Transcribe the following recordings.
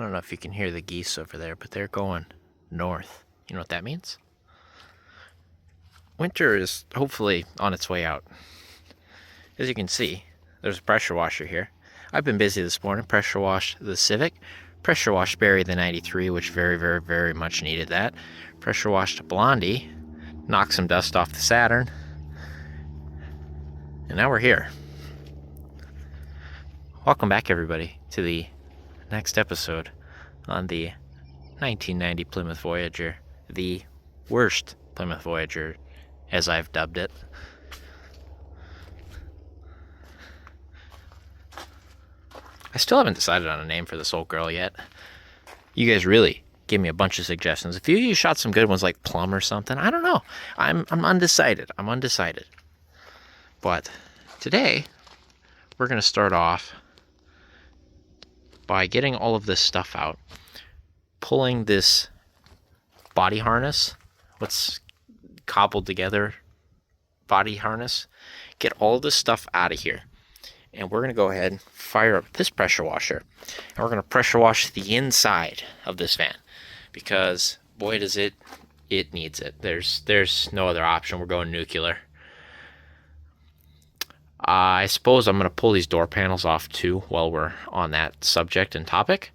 I don't know if you can hear the geese over there, but they're going north. You know what that means? Winter is hopefully on its way out. As you can see, there's a pressure washer here. I've been busy this morning. Pressure washed the Civic. Pressure washed Barry the 93, which very much needed that. Pressure washed Blondie. Knocked some dust off the Saturn. And now we're here. Welcome back, everybody, to the next episode on the 1990 Plymouth Voyager. The worst Plymouth Voyager, as I've dubbed it. I still haven't decided on a name for this old girl yet. You guys really gave me a bunch of suggestions. A few of you shot some good ones like Plum or something. I don't know. I'm undecided. But today, we're going to start off by getting all of this stuff out. Pulling this body harness. What's cobbled together body harness. Get all this stuff out of here. And we're going to go ahead and fire up this pressure washer. And we're going to pressure wash the inside of this van. Because, boy, does it needs it. There's no other option. We're going nuclear. I suppose I'm going to pull these door panels off, too, while we're on that subject and topic.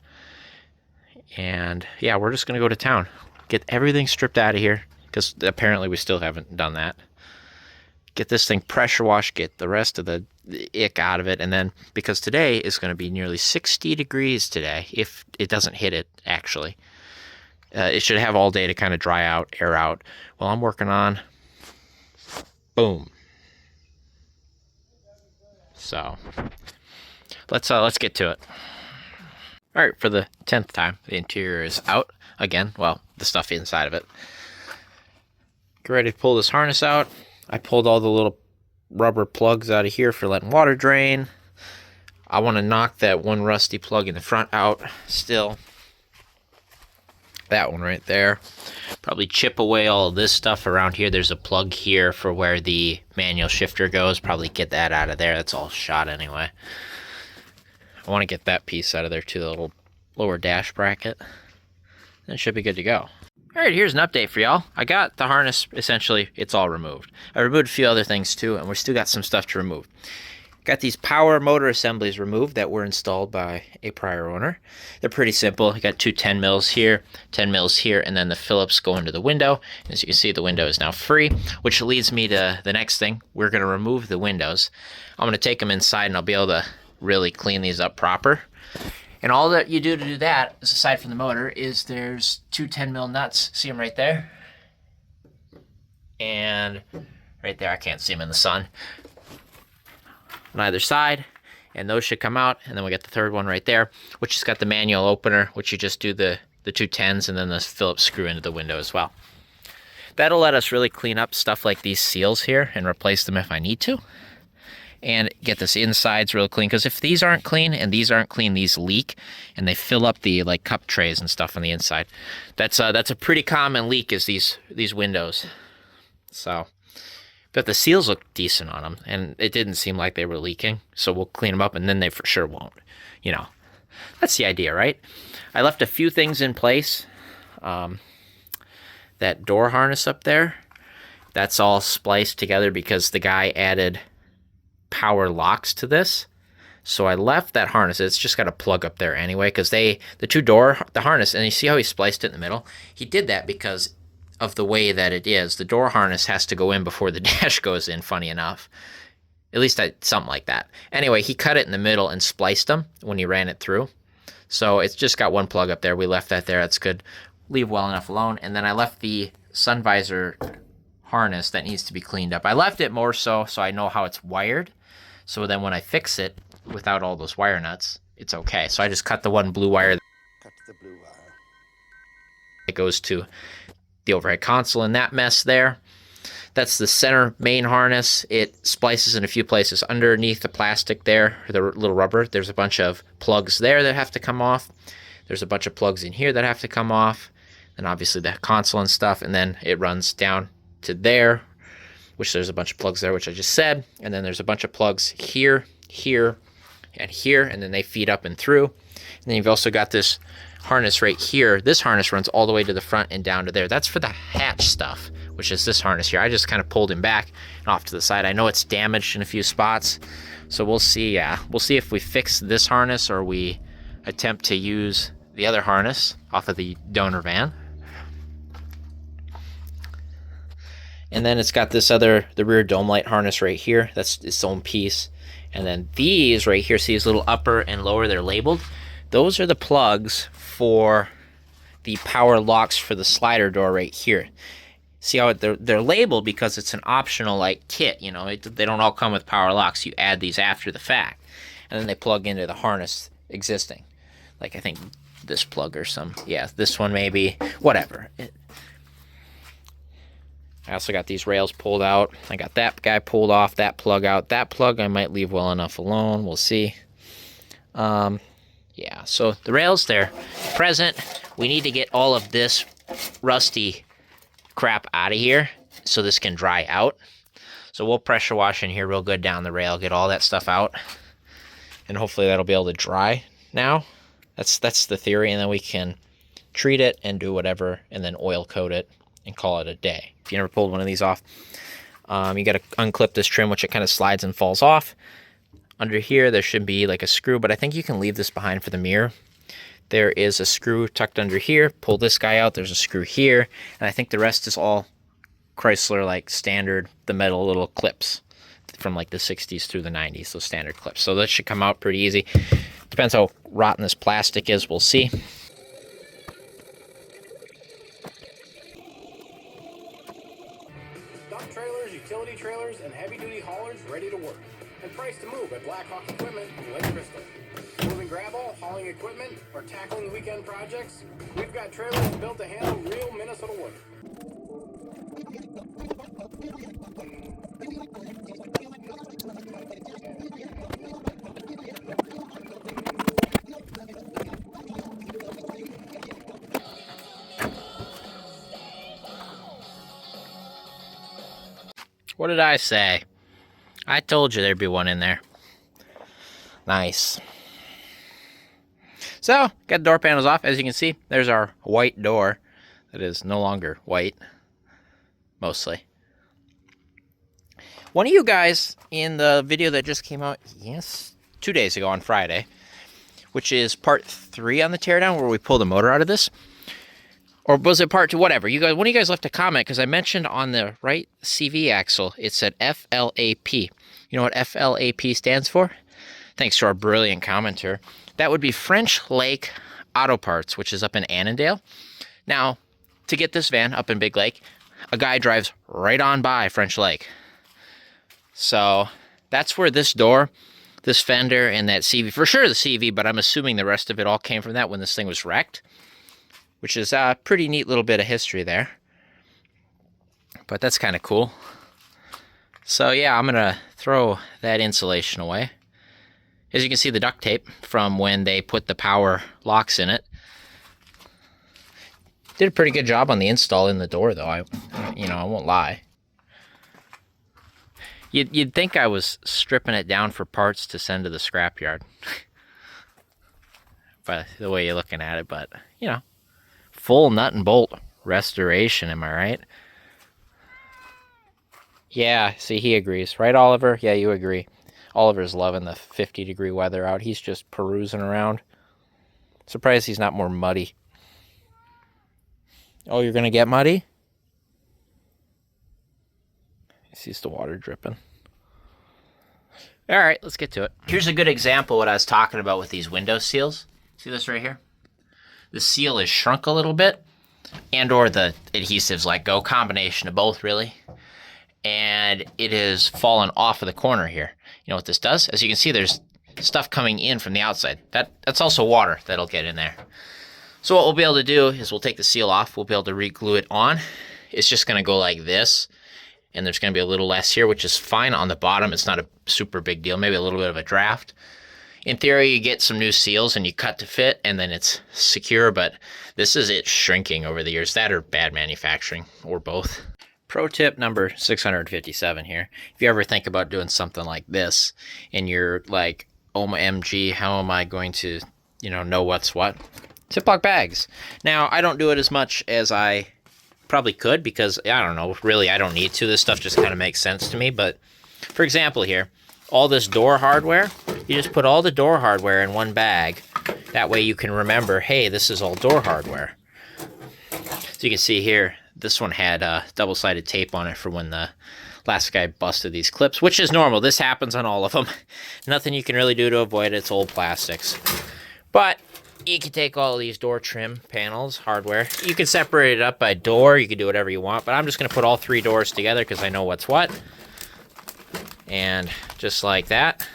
And, yeah, we're just going to go to town. Get everything stripped out of here. Because apparently we still haven't done that. Get this thing pressure washed, get the rest of the ick out of it, and then, because today is going to be nearly 60 degrees today, if it doesn't hit it, actually. It should have all day to kind of dry out, air out. Well, I'm working on, boom. So, let's get to it. All right, for the 10th time, the interior is out again. Well, the stuff inside of it. Get ready to pull this harness out. I pulled all the little rubber plugs out of here for letting water drain. I want to knock that one rusty plug in the front out still. That one right there. Probably chip away all of this stuff around here. There's a plug here for where the manual shifter goes. Probably get that out of there. That's all shot anyway. I want to get that piece out of there too, the little lower dash bracket. Then it should be good to go. Alright, here's an update for y'all. I got the harness, essentially, it's all removed. I removed a few other things too, and we still got some stuff to remove. Got these power motor assemblies removed that were installed by a prior owner. They're pretty simple. You got two 10 mils here, 10 mils here, and then the Phillips go into the window. As you can see, the window is now free, which leads me to the next thing. We're going to remove the windows. I'm going to take them inside, and I'll be able to really clean these up proper. And all that you do to do that, aside from the motor, is there's two 10 mil nuts. See them right there? And right there, I can't see them in the sun. On either side, and those should come out. And then we got the third one right there, which has got the manual opener, which you just do the two 10s and then the Phillips screw into the window as well. That'll let us really clean up stuff like these seals here and replace them if I need to. And get this insides real clean, because if these aren't clean and these aren't clean, these leak and they fill up the like cup trays and stuff on the inside. That's a pretty common leak, is these windows. So, but the seals look decent on them, and it didn't seem like they were leaking. So we'll clean them up, and then they for sure won't. You know, that's the idea, right? I left a few things in place. That door harness up there, that's all spliced together because the guy added power locks to this. So I left that harness. It's just got a plug up there anyway, because the harness, and you see how he spliced it in the middle? He did that because of the way that it is. The door harness has to go in before the dash goes in, funny enough. At least something like that. Anyway, he cut it in the middle and spliced them when he ran it through. So it's just got one plug up there. We left that there. That's good. Leave well enough alone. And then I left the sun visor harness that needs to be cleaned up. I left it more so I know how it's wired. So then when I fix it without all those wire nuts, it's okay. So I just cut the one blue wire. Cut the blue wire. It goes to the overhead console in that mess there. That's the center main harness. It splices in a few places underneath the plastic there, the little rubber. There's a bunch of plugs there that have to come off. There's a bunch of plugs in here that have to come off. And obviously the console and stuff. And then it runs down to there, which there's a bunch of plugs there, which I just said. And then there's a bunch of plugs here, here, and here. And then they feed up and through. And then you've also got this harness right here, this harness runs all the way to the front and down to there. That's for the hatch stuff, which is this harness here. I just kind of pulled him back and off to the side. I know it's damaged in a few spots, so we'll see. Yeah, we'll see if we fix this harness or we attempt to use the other harness off of the donor van. And then it's got this the rear dome light harness right here. That's its own piece. And then these right here, see these little upper and lower, they're labeled. Those are the plugs for the power locks for the slider door right here. See how they're labeled because it's an optional like kit, you know, they don't all come with power locks. You add these after the fact. And then they plug into the harness existing. Like I think this plug or this one maybe, whatever. I also got these rails pulled out. I got that guy pulled off, that plug out. That plug I might leave well enough alone. We'll see. Yeah, so the rails, they're present. We need to get all of this rusty crap out of here so this can dry out. So we'll pressure wash in here real good down the rail, get all that stuff out. And hopefully that'll be able to dry now. That's the theory, and then we can treat it and do whatever and then oil coat it and call it a day. If you never pulled one of these off, you got to unclip this trim, which it kind of slides and falls off. Under here, there should be like a screw, but I think you can leave this behind for the mirror. There is a screw tucked under here. Pull this guy out. There's a screw here. And I think the rest is all Chrysler, like standard, the metal little clips from like the 60s through the 90s, those standard clips. So that should come out pretty easy. Depends how rotten this plastic is. We'll see. Dump trailers, utility trailers, and heavy-duty haulers ready to work. And priced to move at Black Hawk Equipment in Lake Crystal. Moving gravel, hauling equipment, or tackling weekend projects, we've got trailers built to handle real Minnesota wood. What did I say? I told you there'd be one in there. Nice. So, got the door panels off. As you can see, there's our white door that is no longer white, mostly. One of you guys in the video that just came out, 2 days ago on Friday, which is part 3 on the teardown where we pull the motor out of this, or was it part 2? Whatever. You guys, one of you guys left a comment because I mentioned on the right CV axle, it said FLAP. You know what FLAP stands for? Thanks to our brilliant commenter. That would be French Lake Auto Parts, which is up in Annandale. Now, to get this van up in Big Lake, a guy drives right on by French Lake. So that's where this door, this fender, and that CV, for sure the CV, but I'm assuming the rest of it all came from that when this thing was wrecked, which is a pretty neat little bit of history there. But that's kind of cool. So yeah, I'm going to throw that insulation away. As you can see, the duct tape from when they put the power locks in it. Did a pretty good job on the install in the door, though. I won't lie. You'd think I was stripping it down for parts to send to the scrapyard. By the way you're looking at it, but, you know, full nut and bolt restoration, am I right? Yeah, see, he agrees. Right, Oliver? Yeah, you agree. Oliver's loving the 50-degree weather out. He's just perusing around. Surprised he's not more muddy. Oh, you're going to get muddy? He sees the water dripping. All right, let's get to it. Here's a good example of what I was talking about with these window seals. See this right here? The seal is shrunk a little bit, and or the adhesives let go. Combination of both, really. And it has fallen off of the corner here. You know what this does? As you can see, there's stuff coming in from the outside. That's also water that'll get in there. So what we'll be able to do is we'll take the seal off. We'll be able to re-glue it on. It's just going to go like this. And there's going to be a little less here, which is fine on the bottom. It's not a super big deal. Maybe a little bit of a draft. In theory, you get some new seals and you cut to fit, and then it's secure. But this is it shrinking over the years. That or bad manufacturing, or both. Pro tip number 657 here. If you ever think about doing something like this, and you're like, OMG, how am I going to, know what's what? Ziploc bags. Now, I don't do it as much as I probably could because, I don't know, really I don't need to. This stuff just kind of makes sense to me. But, for example here, all this door hardware, you just put all the door hardware in one bag. That way you can remember, hey, this is all door hardware. So you can see here, this one had double-sided tape on it for when the last guy busted these clips, which is normal. This happens on all of them. Nothing you can really do to avoid it. It's old plastics. But you can take all these door trim panels, hardware. You can separate it up by door. You can do whatever you want. But I'm just going to put all 3 doors together because I know what's what. And just like that.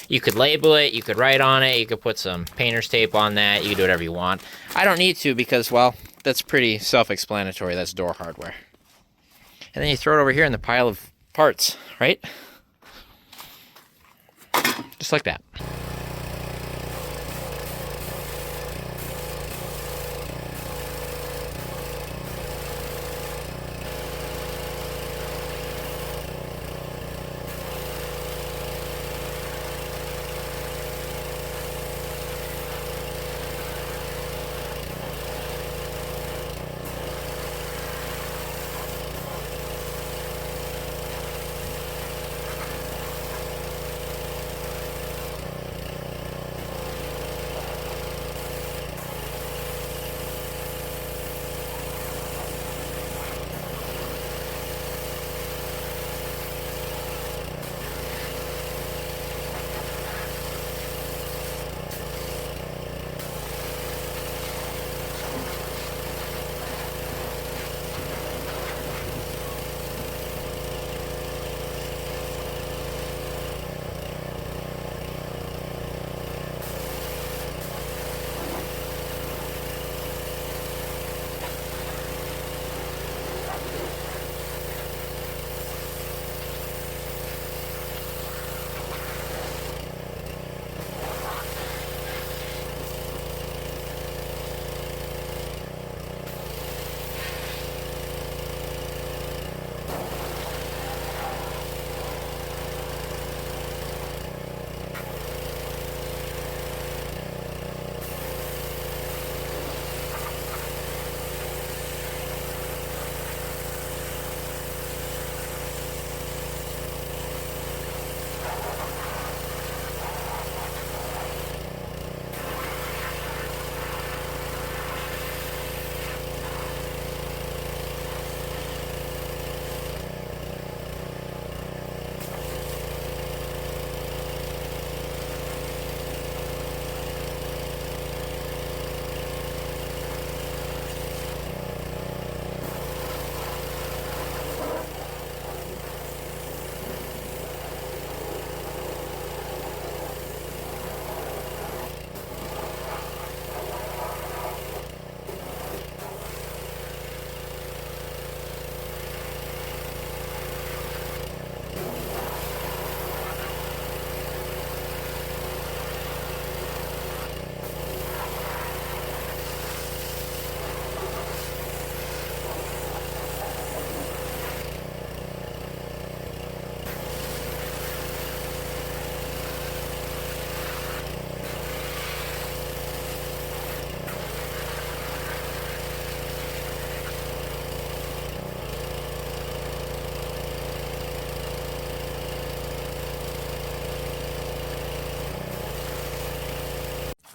You could label it. You could write on it. You could put some painter's tape on that. You can do whatever you want. I don't need to because, well, that's pretty self-explanatory. That's door hardware. And then you throw it over here in the pile of parts, right? Just like that.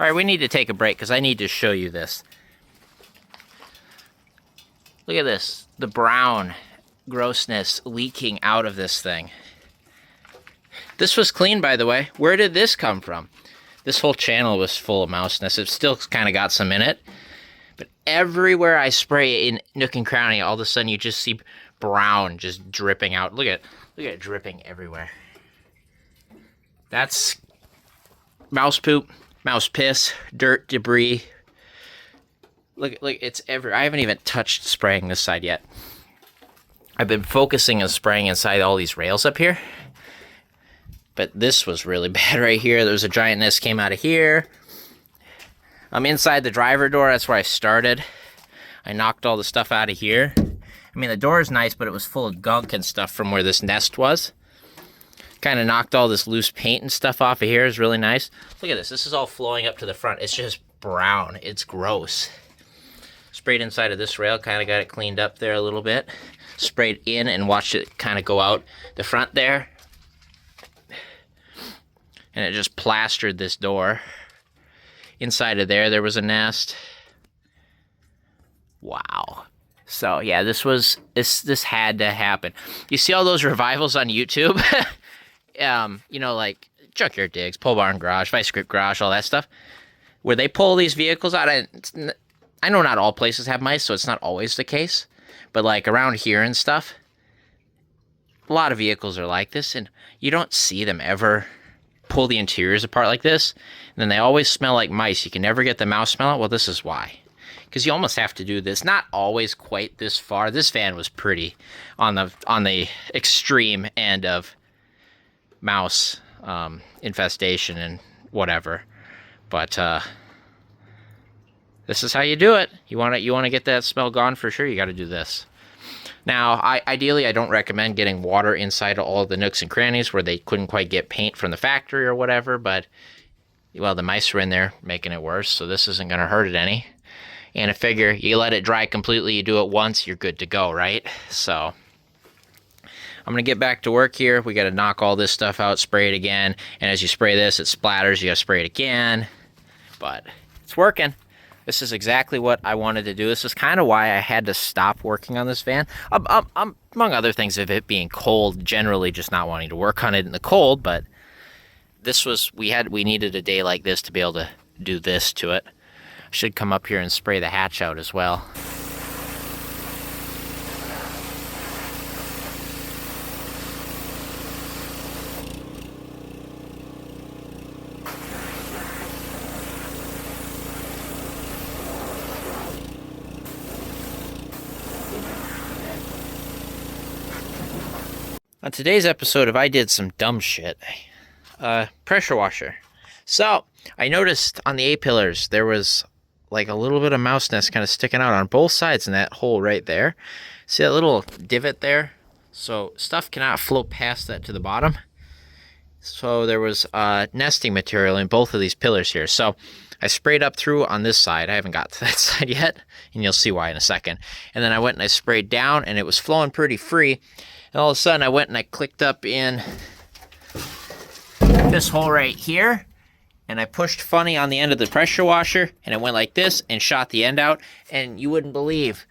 All right, we need to take a break because I need to show you this. Look at this, the brown grossness leaking out of this thing. This was clean, by the way. Where did this come from? This whole channel was full of mouse nests. It still kind of got some in it. But everywhere I spray in nook and cranny, all of a sudden you just see brown just dripping out. Look at it dripping everywhere. That's mouse poop, mouse piss, dirt, debris. Look, it's everywhere. I haven't even touched spraying this side yet. I've been focusing on spraying inside all these rails up here. But this was really bad right here. There was a giant nest came out of here. I'm inside the driver door. That's where I started. I knocked all the stuff out of here. I mean, the door is nice, but it was full of gunk and stuff from where this nest was. Kind of knocked all this loose paint and stuff off of here. It's really nice. Look at this. This is all flowing up to the front. It's just brown. It's gross. Sprayed inside of this rail, kind of got it cleaned up there a little bit. Sprayed in and watched it kind of go out the front there. And it just plastered this door. Inside of there was a nest. Wow. So yeah, this had to happen. You see all those revivals on YouTube? You know, like Junkyard Digs, Pole Barn Garage, Vice Grip Garage, all that stuff, where they pull these vehicles out. I know not all places have mice, so it's not always the case, but like around here and stuff, a lot of vehicles are like this, and you don't see them ever pull the interiors apart like this. And then they always smell like mice. You can never get the mouse smell out. Well, this is why. Because you almost have to do this. Not always quite this far. This van was pretty on the extreme end of mouse infestation and whatever. But this is how you do it. You want to get that smell gone for sure. You got to do this. Now, ideally, I don't recommend getting water inside of all the nooks and crannies where they couldn't quite get paint from the factory or whatever, but, well, the mice are in there making it worse, so this isn't going to hurt it any. And I figure you let it dry completely, you do it once, you're good to go, right? So, I'm going to get back to work here. We got to knock all this stuff out, spray it again, and as you spray this, it splatters, you got to spray it again, but it's working. This is exactly what I wanted to do. This is kind of why I had to stop working on this van. Among other things of it being cold, generally just not wanting to work on it in the cold, but this was, we needed a day like this to be able to do this to it. I should come up here and spray the hatch out as well. On today's episode of I Did Some Dumb Shit, pressure washer. So, I noticed on the A-pillars there was like a little bit of mouse nest kind of sticking out on both sides in that hole right there. See that little divot there? So, stuff cannot float past that to the bottom. So, there was nesting material in both of these pillars here. So, I sprayed up through on this side. I haven't got to that side yet, and you'll see why in a second. And then I went and I sprayed down, and it was flowing pretty free. And all of a sudden, I went and I clicked up in this hole right here, and I pushed funny on the end of the pressure washer, and it went like this and shot the end out, and you wouldn't believe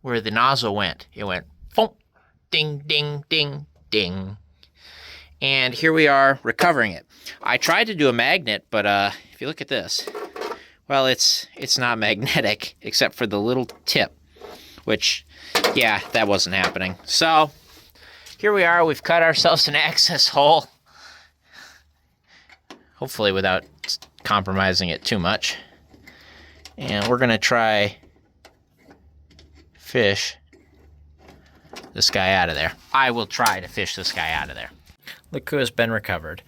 where the nozzle went. It went, boom, ding, ding, ding, ding. And here we are recovering it. I tried to do a magnet, but if you look at this, well, it's not magnetic, except for the little tip, which, yeah, that wasn't happening. So, here we are, we've cut ourselves an access hole. Hopefully without compromising it too much. And we're gonna try fish this guy out of there. I will try to fish this guy out of there. Look who has been recovered.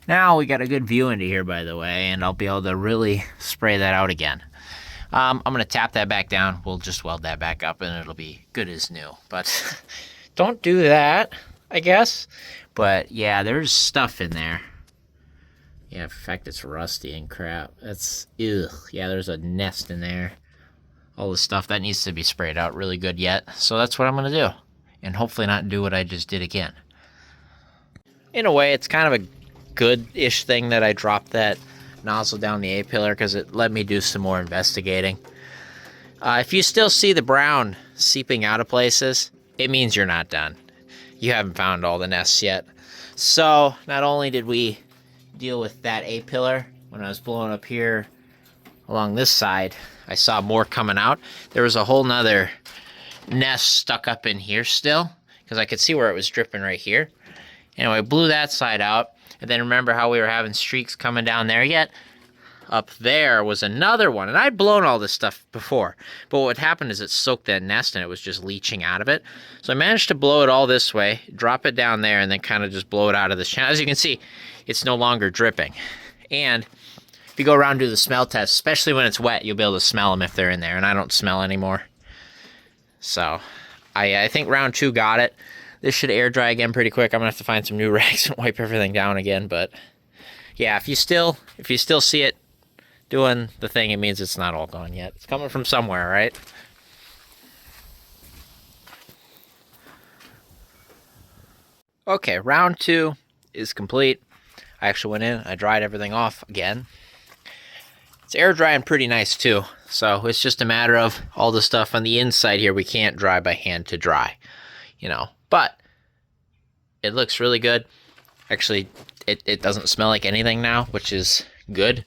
Now we got a good view into here, by the way, and I'll be able to really spray that out again. I'm gonna tap that back down. We'll just weld that back up and it'll be good as new. But don't do that, I guess. But yeah, there's stuff in there. Yeah, in fact, it's rusty and crap. That's, ugh. Yeah, there's a nest in there. All this stuff, that needs to be sprayed out really good yet. So that's what I'm going to do. And hopefully not do what I just did again. In a way, it's kind of a good-ish thing that I dropped that nozzle down the A-pillar because it let me do some more investigating. If you still see the brown seeping out of places, it means you're not done. You haven't found all the nests yet. So, not only did we deal with that A-pillar, when I was blowing up here along this side, I saw more coming out. There was a whole nother nest stuck up in here still, because I could see where it was dripping right here. Anyway, I blew that side out, and then remember how we were having streaks coming down there yet? Up there was another one, and I'd blown all this stuff before, but what happened is it soaked that nest and it was just leaching out of it. So I managed to blow it all this way, drop it down there, and then kind of just blow it out of this channel. As you can see, it's no longer dripping. And if you go around and do the smell test, especially when it's wet, you'll be able to smell them if they're in there, and I don't smell anymore. So I think round 2 got it. This should air dry again pretty quick. I'm gonna have to find some new rags and wipe everything down again, but yeah, if you still see it doing the thing, it means it's not all gone yet. It's coming from somewhere, right? Okay, round 2 is complete. I actually went in, I dried everything off again. It's air drying pretty nice too, so it's just a matter of all the stuff on the inside here we can't dry by hand to dry, but it looks really good. Actually, it doesn't smell like anything now, which is good.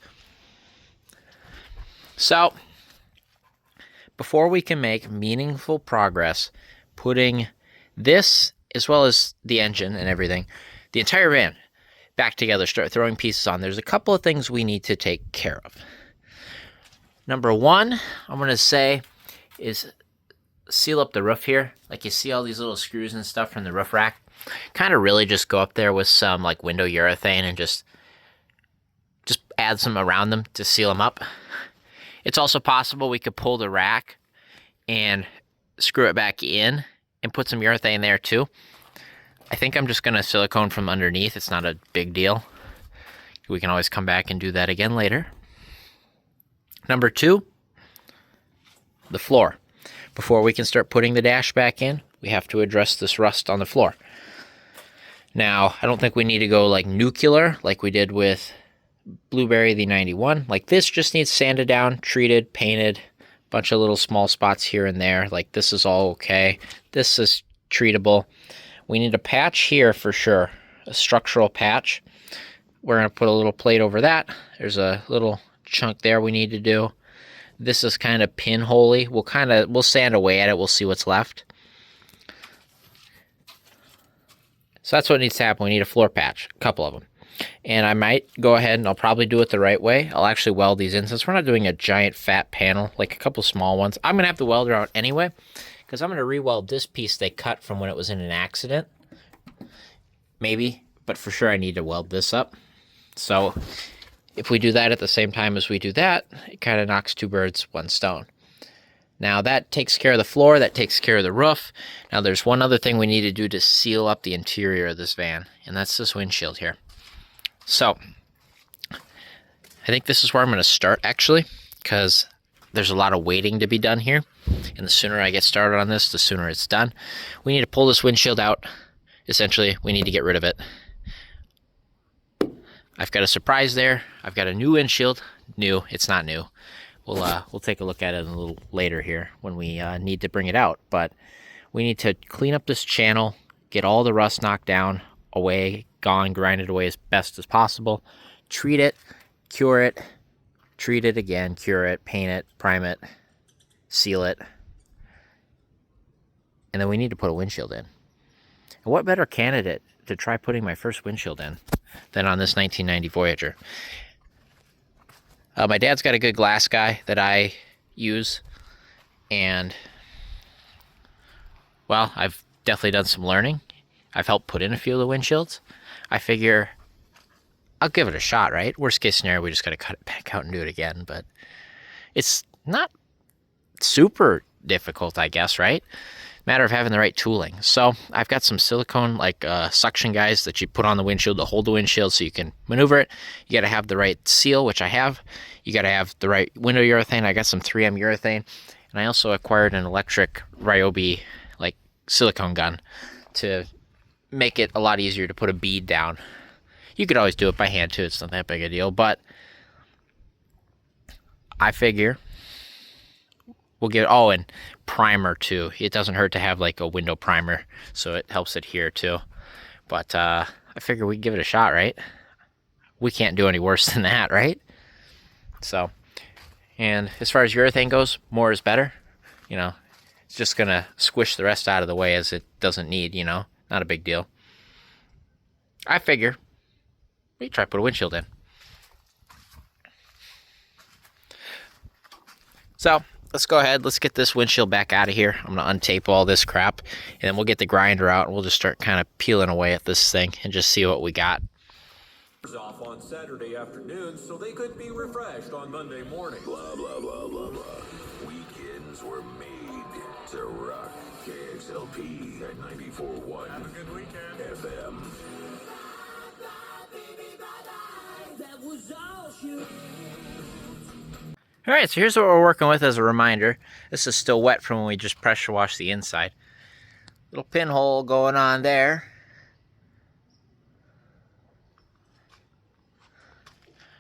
So, before we can make meaningful progress putting this, as well as the engine and everything, the entire van back together, start throwing pieces on, there's a couple of things we need to take care of. Number 1, I'm going to say, is seal up the roof here. Like, you see all these little screws and stuff from the roof rack. Kind of really just go up there with some like window urethane and just add some around them to seal them up. It's also possible we could pull the rack and screw it back in and put some urethane there too. I think I'm just going to silicone from underneath. It's not a big deal. We can always come back and do that again later. Number 2, the floor. Before we can start putting the dash back in, we have to address this rust on the floor. Now, I don't think we need to go like nuclear like we did with Blueberry the 91. Like, this just needs sanded down, treated, painted, bunch of little small spots here and there. Like, this is all okay. This is treatable. We need a patch here for sure, a structural patch. We're going to put a little plate over that. There's a little chunk there we need to do. This is kind of pinholey. We'll sand away at it. We'll see what's left. So that's what needs to happen. We need a floor patch, a couple of them. And I might go ahead and I'll probably do it the right way. I'll actually weld these in since we're not doing a giant fat panel, like a couple small ones. I'm going to have the welder out anyway because I'm going to re-weld this piece they cut from when it was in an accident. Maybe, but for sure I need to weld this up. So if we do that at the same time as we do that, it kind of knocks 2 birds, 1 stone. Now that takes care of the floor, that takes care of the roof. Now there's one other thing we need to do to seal up the interior of this van, and that's this windshield here. So I think this is where I'm going to start actually, because there's a lot of waiting to be done here. And the sooner I get started on this, the sooner it's done. We need to pull this windshield out. Essentially, we need to get rid of it. I've got a surprise there. I've got a new windshield. New, it's not new. We'll take a look at it a little later here when we need to bring it out. But we need to clean up this channel, get all the rust knocked down, away, gone, grind it away as best as possible. Treat it, cure it, treat it again, cure it, paint it, prime it, seal it. And then we need to put a windshield in. And what better candidate to try putting my first windshield in than on this 1990 Voyager? My dad's got a good glass guy that I use, and, well, I've definitely done some learning. I've helped put in a few of the windshields. I figure I'll give it a shot, right? Worst case scenario, we just got to cut it back out and do it again, but it's not super difficult, I guess, right? Matter of having the right tooling. So I've got some silicone like suction guys that you put on the windshield to hold the windshield so you can maneuver it. You got to have the right seal, which I have. You got to have the right window urethane. I got some 3M urethane, and I also acquired an electric Ryobi like silicone gun to make it a lot easier to put a bead down. You could always do it by hand too. It's not that big a deal, but I figure we'll get, oh, and primer too. It doesn't hurt to have like a window primer, so it helps adhere too. But I figure we give it a shot, right? We can't do any worse than that, right? So, and as far as urethane goes, more is better. You know, it's just gonna squish the rest out of the way as it doesn't need, you know, not a big deal. I figure we try to put a windshield in. So let's go ahead. Let's get this windshield back out of here. I'm going to untape all this crap, and then we'll get the grinder out, and we'll just start kind of peeling away at this thing and just see what we got. Off on Saturday afternoon so they could be refreshed on Monday morning. Blah, blah, blah, blah, blah. Weekends were made to rock. KXLP at 94.1. Have a good weekend. FM. That was all she All right, so here's what we're working with as a reminder. This is still wet from when we just pressure washed the inside. Little pinhole going on there.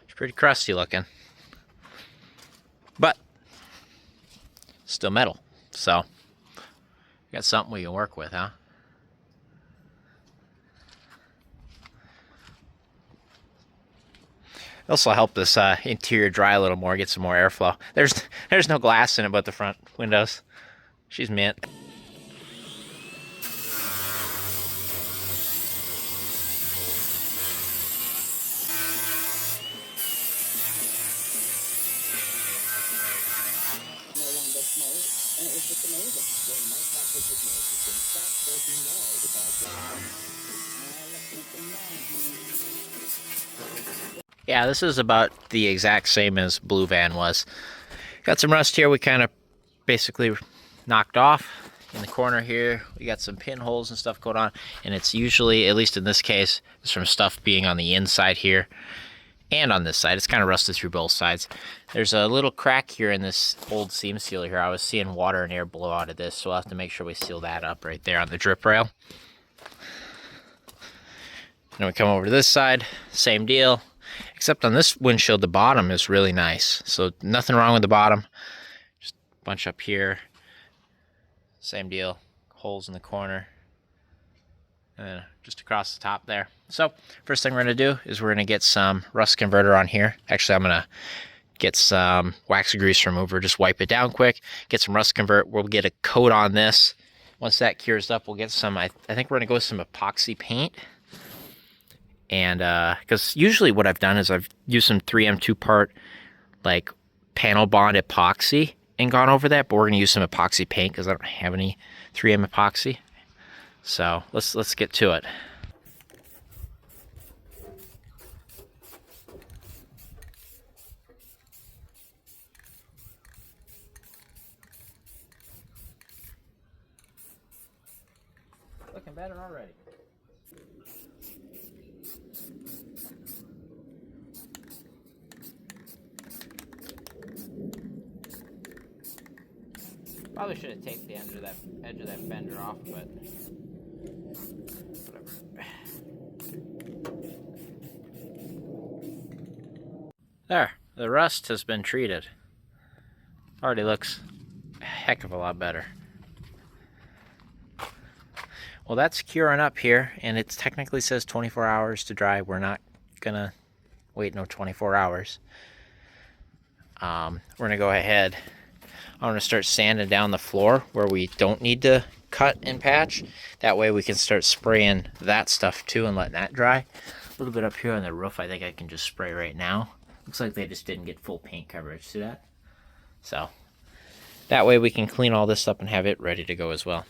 It's pretty crusty looking, but still metal. So got something we can work with, huh? This will help this interior dry a little more, get some more airflow. There's no glass in it but the front windows. She's mint. Yeah, this is about the exact same as Blue Van was. Got some rust here we kind of basically knocked off. In the corner here, we got some pinholes and stuff going on, and it's usually, at least in this case, it's from stuff being on the inside here and on this side. It's kind of rusted through both sides. There's a little crack here in this old seam sealer here. I was seeing water and air blow out of this, so we'll have to make sure we seal that up right there on the drip rail. Then we come over to this side, same deal. Except on this windshield, the bottom is really nice. So nothing wrong with the bottom. Just a bunch up here. Same deal. Holes in the corner. And then just across the top there. So first thing we're going to do is we're going to get some rust converter on here. Actually, I'm going to get some wax grease remover. Just wipe it down quick. Get some rust convert. We'll get a coat on this. Once that cures up, we'll get some, I think we're going to go with some epoxy paint. And because usually what I've done is I've used some 3M 2-part like panel bond epoxy and gone over that, but we're going to use some epoxy paint because I don't have any 3M epoxy. So let's get to it. Looking better already. Probably should have taped the edge of that fender off, but whatever. There, the rust has been treated. Already looks a heck of a lot better. Well, that's curing up here, and it technically says 24 hours to dry. We're not gonna wait no 24 hours. We're gonna go ahead. I'm going to start sanding down the floor where we don't need to cut and patch. That way we can start spraying that stuff too and letting that dry. A little bit up here on the roof I think I can just spray right now. Looks like they just didn't get full paint coverage. See that? So that way we can clean all this up and have it ready to go as well.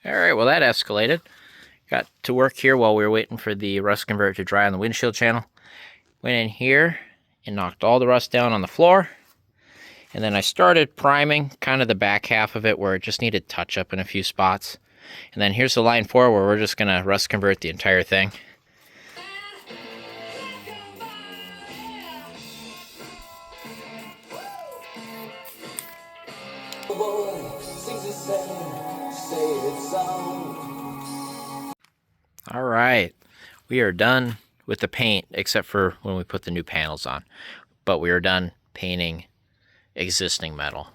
All right, well that escalated. got to work here while we were waiting for the rust converter to dry on the windshield channel. Went in here and knocked all the rust down on the floor. And then I started priming kind of the back half of it where it just needed touch up in a few spots. And then here's the line 4 where we're just going to rust convert the entire thing. All right, we are done with the paint except for when we put the new panels on. But we are done painting existing metal.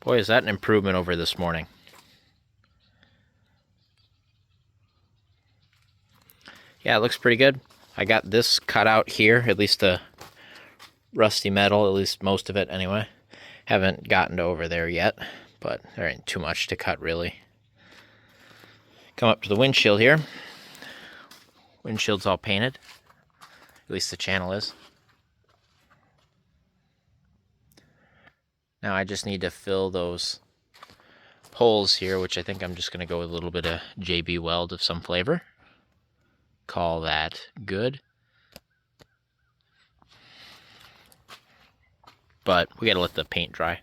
Boy, is that an improvement over this morning. Yeah, it looks pretty good. I got this cut out here, at least the rusty metal, at least most of it anyway. Haven't gotten to over there yet, but there ain't too much to cut really. Come up to the windshield here. Windshield's all painted. At least the channel is. Now I just need to fill those holes here, which I think I'm just going to go with a little bit of JB Weld of some flavor. Call that good. But we got to let the paint dry.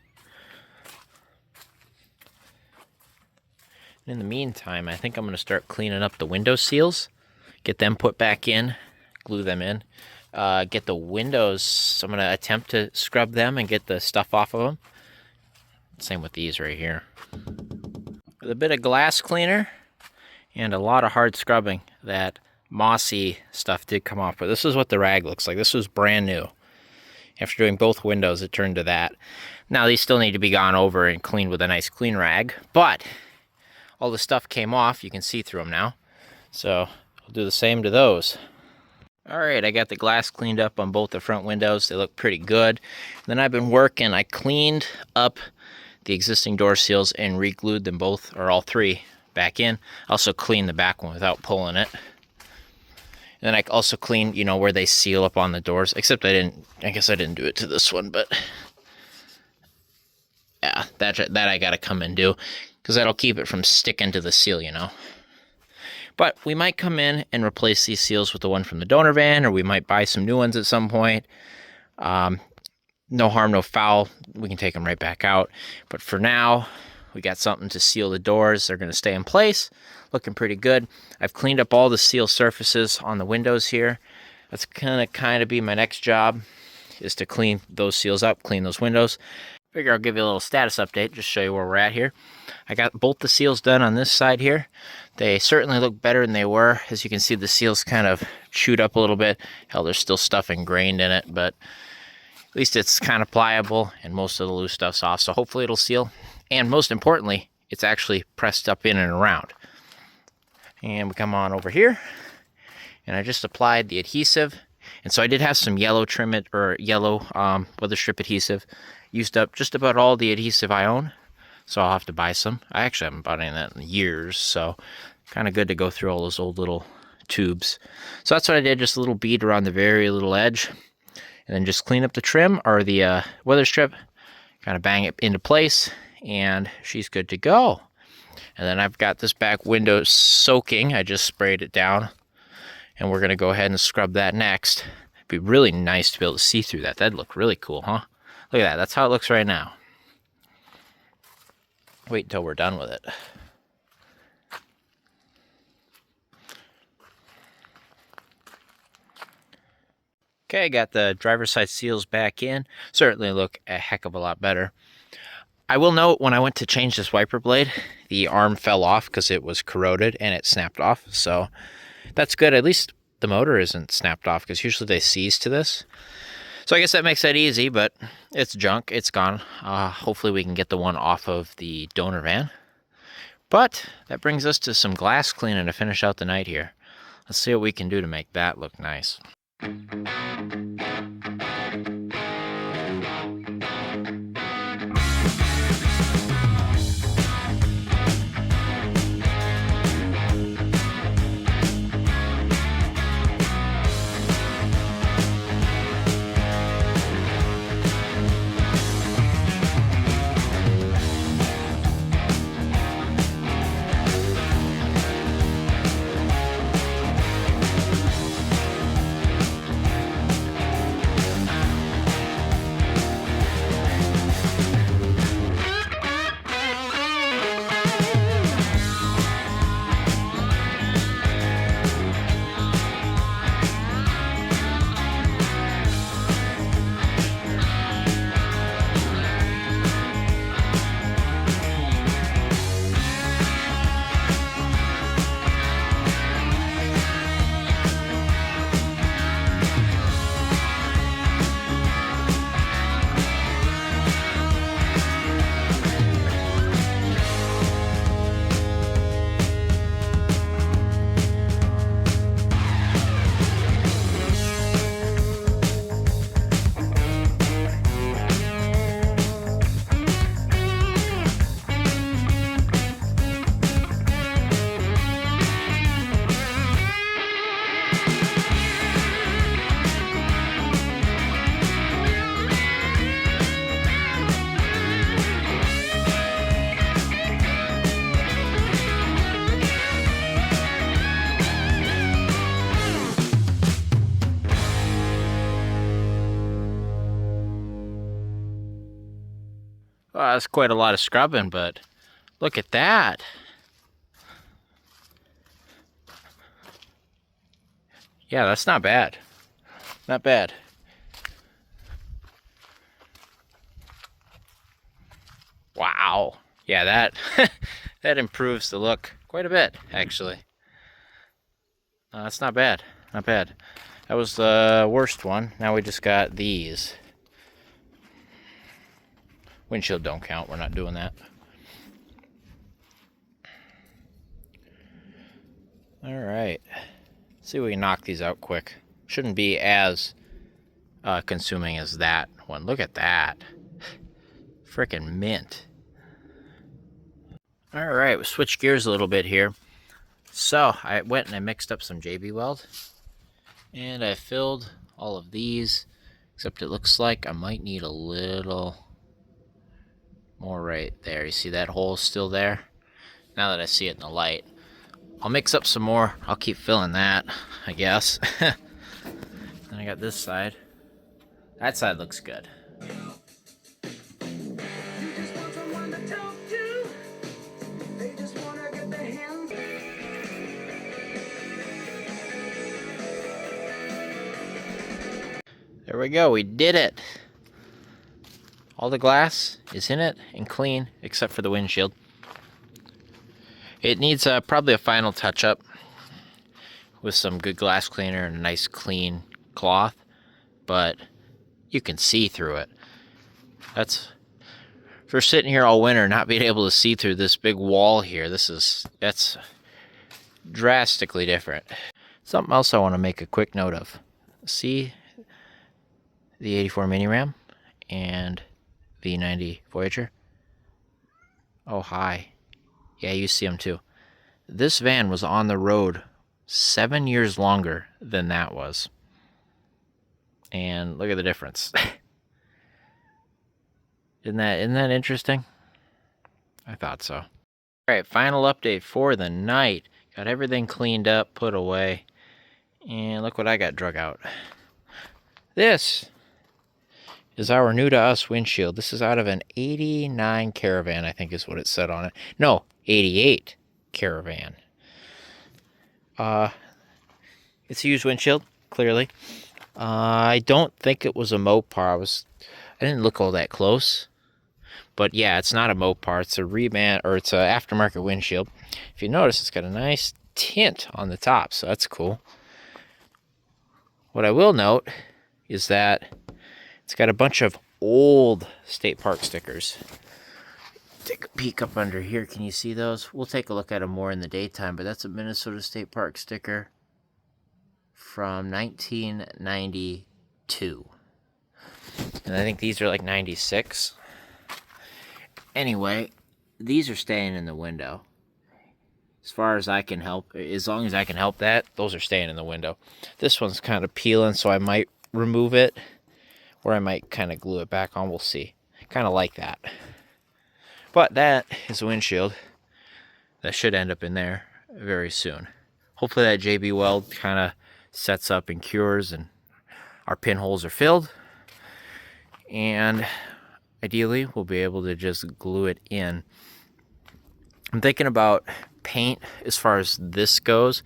In the meantime, I think I'm going to start cleaning up the window seals. Get them put back in. Glue them in. Get the windows. I'm going to attempt to scrub them and get the stuff off of them. Same with these right here. With a bit of glass cleaner and a lot of hard scrubbing, that mossy stuff did come off. But this is what the rag looks like. This was brand new. After doing both windows, it turned to that. Now these still need to be gone over and cleaned with a nice clean rag. But all the stuff came off. You can see through them now. So I'll do the same to those. Alright, I got the glass cleaned up on both the front windows. They look pretty good. Then I've been working. I cleaned up the existing door seals and re-glued them both, or all three, back in. Also cleaned the back one without pulling it. And then I also cleaned, you know, where they seal up on the doors. Except I guess I didn't do it to this one, but yeah, that I gotta come and do. Because that'll keep it from sticking to the seal, you know. But we might come in and replace these seals with the one from the donor van, or we might buy some new ones at some point. No harm, no foul. We can take them right back out. But for now, we got something to seal the doors. They're going to stay in place. Looking pretty good. I've cleaned up all the seal surfaces on the windows here. That's going to kind of be my next job, is to clean those seals up, clean those windows. Figure I'll give you a little status update, just show you where we're at here. I got both the seals done on this side here. They certainly look better than they were. As you can see, the seals kind of chewed up a little bit. Hell, there's still stuff ingrained in it, but at least it's kind of pliable and most of the loose stuff's off. So hopefully it'll seal. And most importantly, it's actually pressed up in and around. And we come on over here, and I just applied the adhesive. And so I did have some yellow yellow weather strip adhesive. Used up just about all the adhesive I own, so I'll have to buy some. I actually haven't bought any of that in years, so kind of good to go through all those old little tubes. So that's what I did, just a little bead around the very little edge, and then just clean up the trim, or the weather strip, kind of bang it into place, and she's good to go. And then I've got this back window soaking. I just sprayed it down, and we're going to go ahead and scrub that next. It'd be really nice to be able to see through that. That'd look really cool, huh? Look at that. That's how it looks right now. Wait until we're done with it. Okay, got the driver's side seals back in. Certainly look a heck of a lot better. I will note, when I went to change this wiper blade, the arm fell off because it was corroded and it snapped off. So that's good. At least the motor isn't snapped off, because usually they seize to this. So I guess that makes that easy, but it's junk. It's gone. Hopefully we can get the one off of the donor van. But that brings us to some glass cleaning to finish out the night here. Let's see what we can do to make that look nice. Well, that's quite a lot of scrubbing, but look at that. Yeah, that's not bad. Not bad. Wow. Yeah, that that improves the look quite a bit, actually. That's not bad. Not bad. That was the worst one. Now we just got these. Windshield don't count. We're not doing that. All right. See if we can knock these out quick. Shouldn't be as consuming as that one. Look at that. Frickin' mint. All right, we'll switch gears a little bit here. So I went and I mixed up some JB Weld, and I filled all of these, except it looks like I might need a little more right there. You see that hole still there? Now that I see it in the light, I'll mix up some more. I'll keep filling that, I guess. Then I got this side. That side looks good. There we go, we did it. All the glass is in it and clean, except for the windshield. It needs probably a final touch-up with some good glass cleaner and a nice clean cloth, but you can see through it. That's for sitting here all winter not being able to see through this big wall here. That's drastically different. Something else I want to make a quick note of. See the 84 Minivan and the 90 Voyager? Oh, hi. Yeah, you see them too. This van was on the road 7 years longer than that was. And look at the difference. Isn't that interesting? I thought so. All right, final update for the night. Got everything cleaned up, put away. And look what I got drug out. This is our new to us windshield. This is out of an 89 Caravan, I think is what it said on it. No, 88 Caravan. It's a used windshield, clearly. I don't think it was a Mopar. I didn't look all that close. But yeah, it's not a Mopar. It's a reman, or it's an aftermarket windshield. If you notice, it's got a nice tint on the top, so that's cool. What I will note is that it's got a bunch of old state park stickers. Take a peek up under here. Can you see those? We'll take a look at them more in the daytime, but that's a Minnesota State Park sticker from 1992. And I think these are like 96. Anyway, these are staying in the window. As far as I can help, as long as I can help that, those are staying in the window. This one's kind of peeling, so I might remove it, or I might kind of glue it back on. We'll see. Kind of like that. But that is a windshield that should end up in there very soon. Hopefully that JB Weld kind of sets up and cures and our pinholes are filled. And ideally, we'll be able to just glue it in. I'm thinking about paint as far as this goes,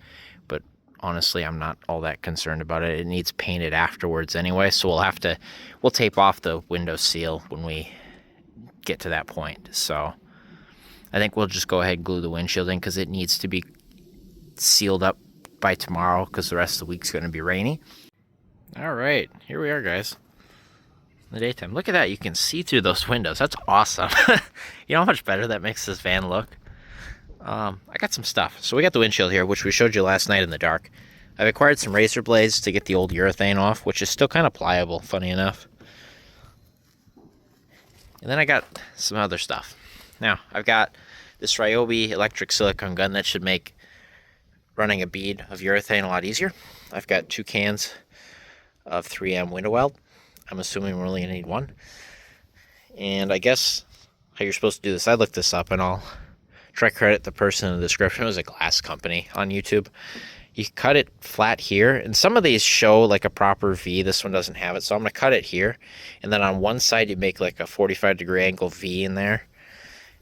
but honestly, I'm not all that concerned about it. It needs painted afterwards anyway, so we'll tape off the window seal when we get to that point. So I think we'll just go ahead and glue the windshield in because it needs to be sealed up by tomorrow because the rest of the week's going to be rainy. All right, here we are, guys. In the daytime. Look at that. You can see through those windows. That's awesome. You know how much better that makes this van look? I got some stuff. So we got the windshield here, which we showed you last night in the dark. I've acquired some razor blades to get the old urethane off, which is still kind of pliable, funny enough. And then I got some other stuff. Now, I've got this Ryobi electric silicone gun that should make running a bead of urethane a lot easier. I've got 2 cans of 3M window weld. I'm assuming we're only going to need 1. And I guess how you're supposed to do this, I looked this up, and I'll try to credit the person in the description. It was a glass company on YouTube. you cut it flat here, and some of these show like a proper V. This one doesn't have it, so I'm going to cut it here, and then on one side you make like a 45-degree angle V in there,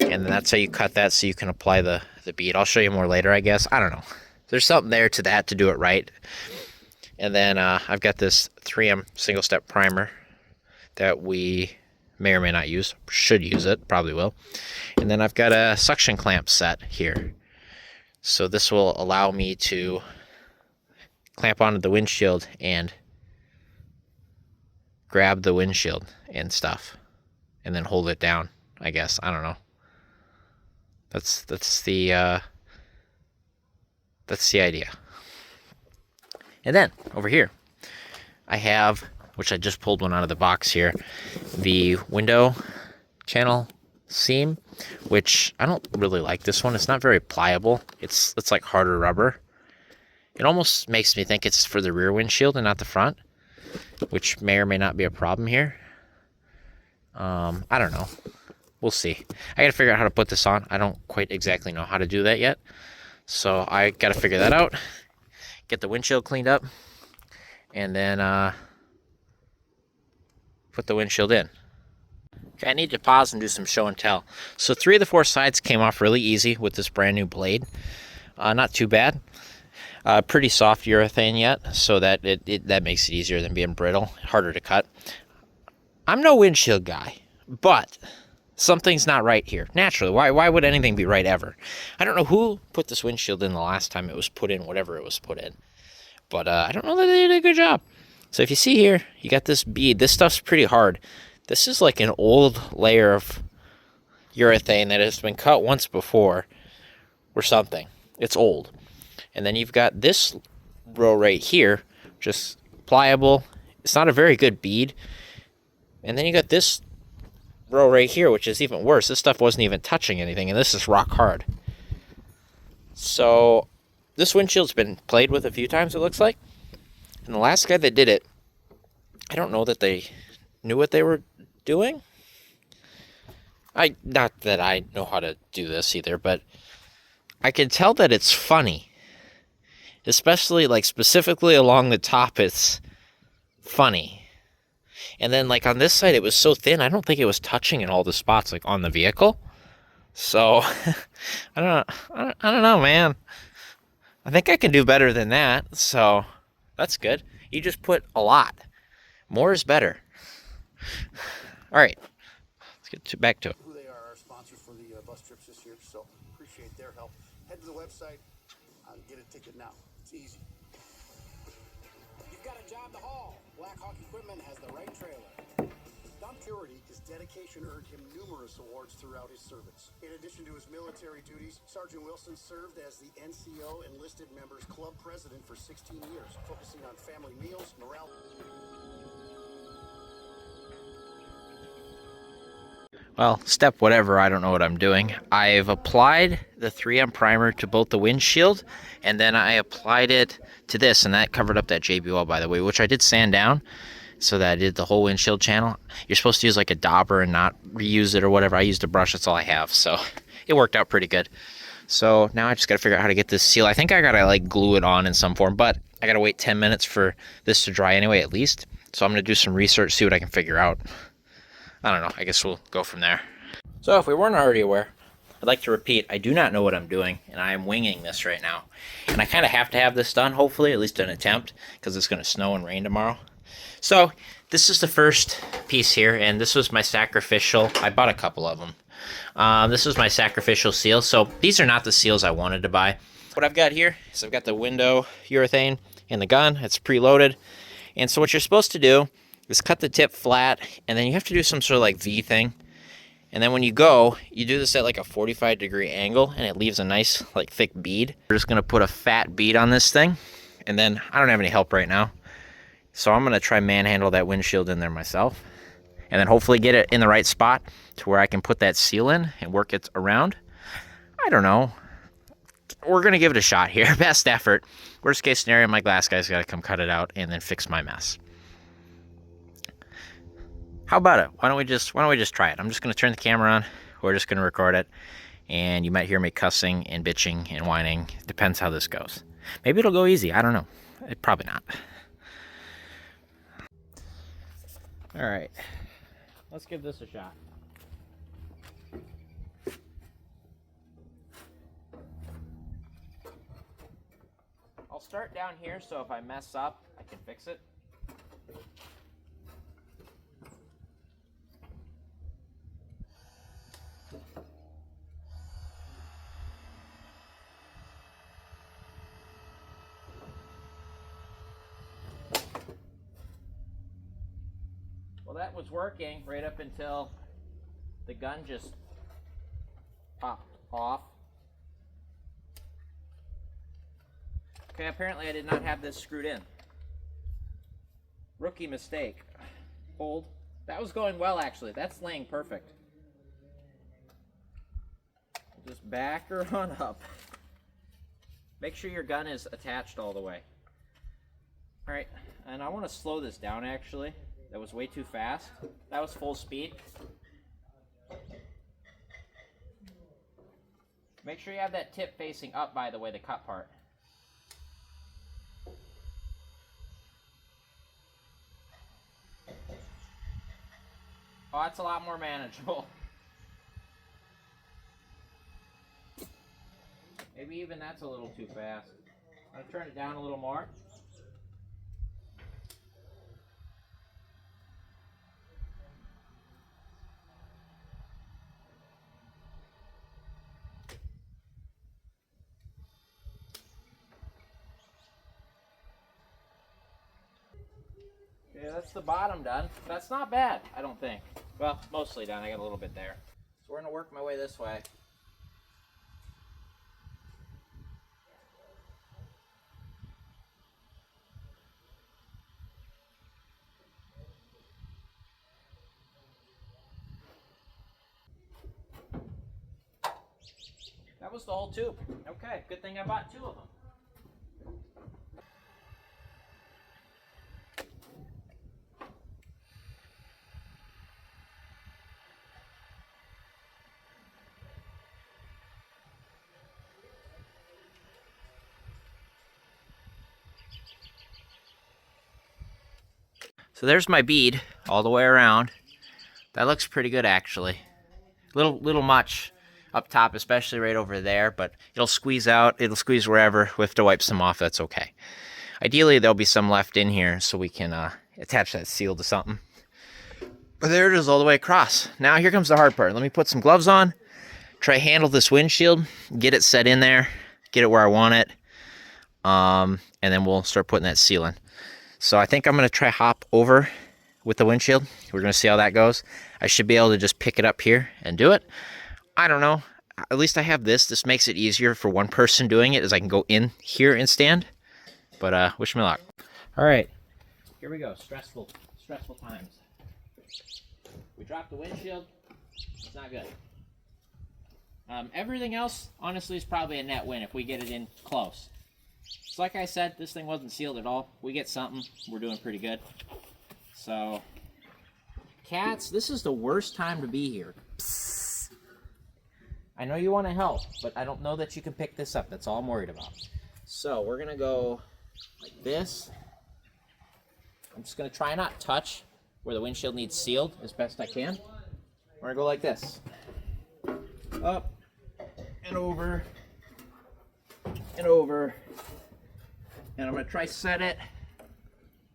and then that's how you cut that so you can apply the bead. I'll show you more later, I guess. I don't know. There's something there to that to do it right. And then I've got this 3M single-step primer that we may or may not use. Should use it, probably will. And then I've got a suction clamp set here. So this will allow me to clamp onto the windshield and grab the windshield and stuff, and then hold it down, I guess. I don't know. That's the idea. And then over here, I have, which I just pulled one out of the box here, the window channel seam, which I don't really like this one. It's not very pliable. It's like harder rubber. It almost makes me think it's for the rear windshield and not the front, which may or may not be a problem here. I don't know. We'll see. I gotta figure out how to put this on. I don't quite exactly know how to do that yet. So I gotta figure that out. Get the windshield cleaned up, and then put the windshield in. Okay, I need to pause and do some show and tell. So 3 of the 4 sides came off really easy with this brand new blade. Not too bad. Pretty soft urethane yet, so that that makes it easier than being brittle, harder to cut. I'm no windshield guy, but something's not right here. Naturally, why would anything be right ever? I don't know who put this windshield in the last time it was put in, whatever it was put in. But I don't know that they did a good job. So if you see here, you got this bead. This stuff's pretty hard. This is like an old layer of urethane that has been cut once before or something. It's old. And then you've got this row right here, just pliable. It's not a very good bead. And then you got this row right here, which is even worse. This stuff wasn't even touching anything, and this is rock hard. So this windshield's been played with a few times, it looks like. And the last guy that did it, I don't know that they knew what they were doing. Not that I know how to do this either, but I can tell that it's funny. Especially, like, specifically along the top, it's funny. And then, like, on this side, it was so thin, I don't think it was touching in all the spots, like, on the vehicle. So, I don't know, man. I think I can do better than that, so that's good. You just put a lot. More is better. All right, let's get back to it. Who they are our sponsors for the bus trips this year, so appreciate their help. Head to the website, get a ticket now. It's easy. You've got a job to haul. Black Hawk Equipment has the right trailer. Don Purity, his dedication earned him numerous awards throughout his service. In addition to his military duties, Sergeant Wilson served as the NCO Enlisted Members Club President for 16 years, focusing on family meals, morale. Well, step whatever, I don't know what I'm doing. I've applied the 3M primer to both the windshield, and then I applied it to this, and that covered up that JBL, by the way, which I did sand down, so that I did the whole windshield channel. You're supposed to use like a dauber and not reuse it or whatever. I used a brush, that's all I have, so it worked out pretty good. So now I just gotta figure out how to get this seal. I think I gotta like glue it on in some form, but I gotta wait 10 minutes for this to dry anyway, at least. So I'm gonna do some research, see what I can figure out. I don't know, I guess we'll go from there. So if we weren't already aware, I'd like to repeat, I do not know what I'm doing, and I am winging this right now. And I kind of have to have this done, hopefully, at least an attempt, because it's going to snow and rain tomorrow. So this is the first piece here, and this was my sacrificial. I bought a couple of them. This was my sacrificial seal. So these are not the seals I wanted to buy. What I've got here is I've got the window urethane and the gun. It's preloaded. And so what you're supposed to do is cut the tip flat, and then you have to do some sort of like V thing. And then when you go, you do this at like a 45-degree angle, and it leaves a nice like thick bead. We're just gonna put a fat bead on this thing, and then I don't have any help right now. So I'm gonna try manhandle that windshield in there myself, and then hopefully get it in the right spot to where I can put that seal in and work it around. I don't know. We're gonna give it a shot here. Best effort. Worst case scenario, my glass guy's gotta come cut it out and then fix my mess. How about it? Why don't we just try it? I'm just gonna turn the camera on. We're just gonna record it, and you might hear me cussing and bitching and whining. It depends how this goes. Maybe it'll go easy. I don't know. Probably not. All right. Let's give this a shot. I'll start down here, so if I mess up, I can fix it. Well, that was working right up until the gun just popped off. Okay, apparently I did not have this screwed in. Rookie mistake. Hold. That was going well, actually. That's laying perfect. Just back her on up. Make sure your gun is attached all the way. Alright, and I want to slow this down, actually. That was way too fast. That was full speed. Make sure you have that tip facing up, by the way, the cut part. Oh, that's a lot more manageable. Maybe even that's a little too fast. I'm gonna turn it down a little more. Okay, that's the bottom done. That's not bad, I don't think. Well, mostly done. I got a little bit there. So we're gonna work my way this way. That was the whole tube. Okay, good thing I bought 2 of them. So there's my bead all the way around. That looks pretty good, actually. Little much up top, especially right over there, but it'll squeeze out. It'll squeeze wherever. We have to wipe some off. That's okay. Ideally, there'll be some left in here so we can attach that seal to something. But there it is all the way across. Now here comes the hard part. Let me put some gloves on, try handle this windshield, get it set in there, get it where I want it, and then we'll start putting that seal in. So I think I'm going to try hop over with the windshield. We're going to see how that goes. I should be able to just pick it up here and do it. I don't know. At least I have this. This makes it easier for one person doing it, as I can go in here and stand. But wish me luck. All right. Here we go. Stressful times. We dropped the windshield. It's not good. Everything else, honestly, is probably a net win if we get it in close. So like I said, this thing wasn't sealed at all. We get something, we're doing pretty good. So, cats, this is the worst time to be here. Psst. I know you want to help, but I don't know that you can pick this up. That's all I'm worried about. So, we're going to go like this. I'm just going to try not touch where the windshield needs sealed as best I can. We're going to go like this. Up and over and over. And I'm going to try set it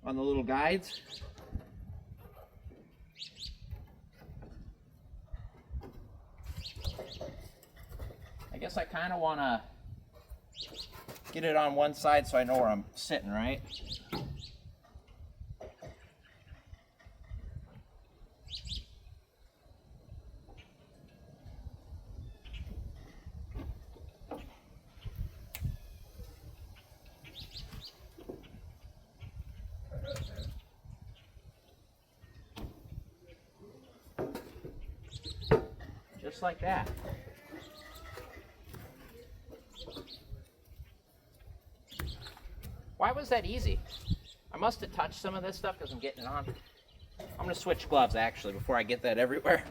on the little guides. I guess I kind of want to get it on one side so I know where I'm sitting, right? Just like that. Why was that easy? I must have touched some of this stuff because I'm getting it on. I'm going to switch gloves, actually, before I get that everywhere.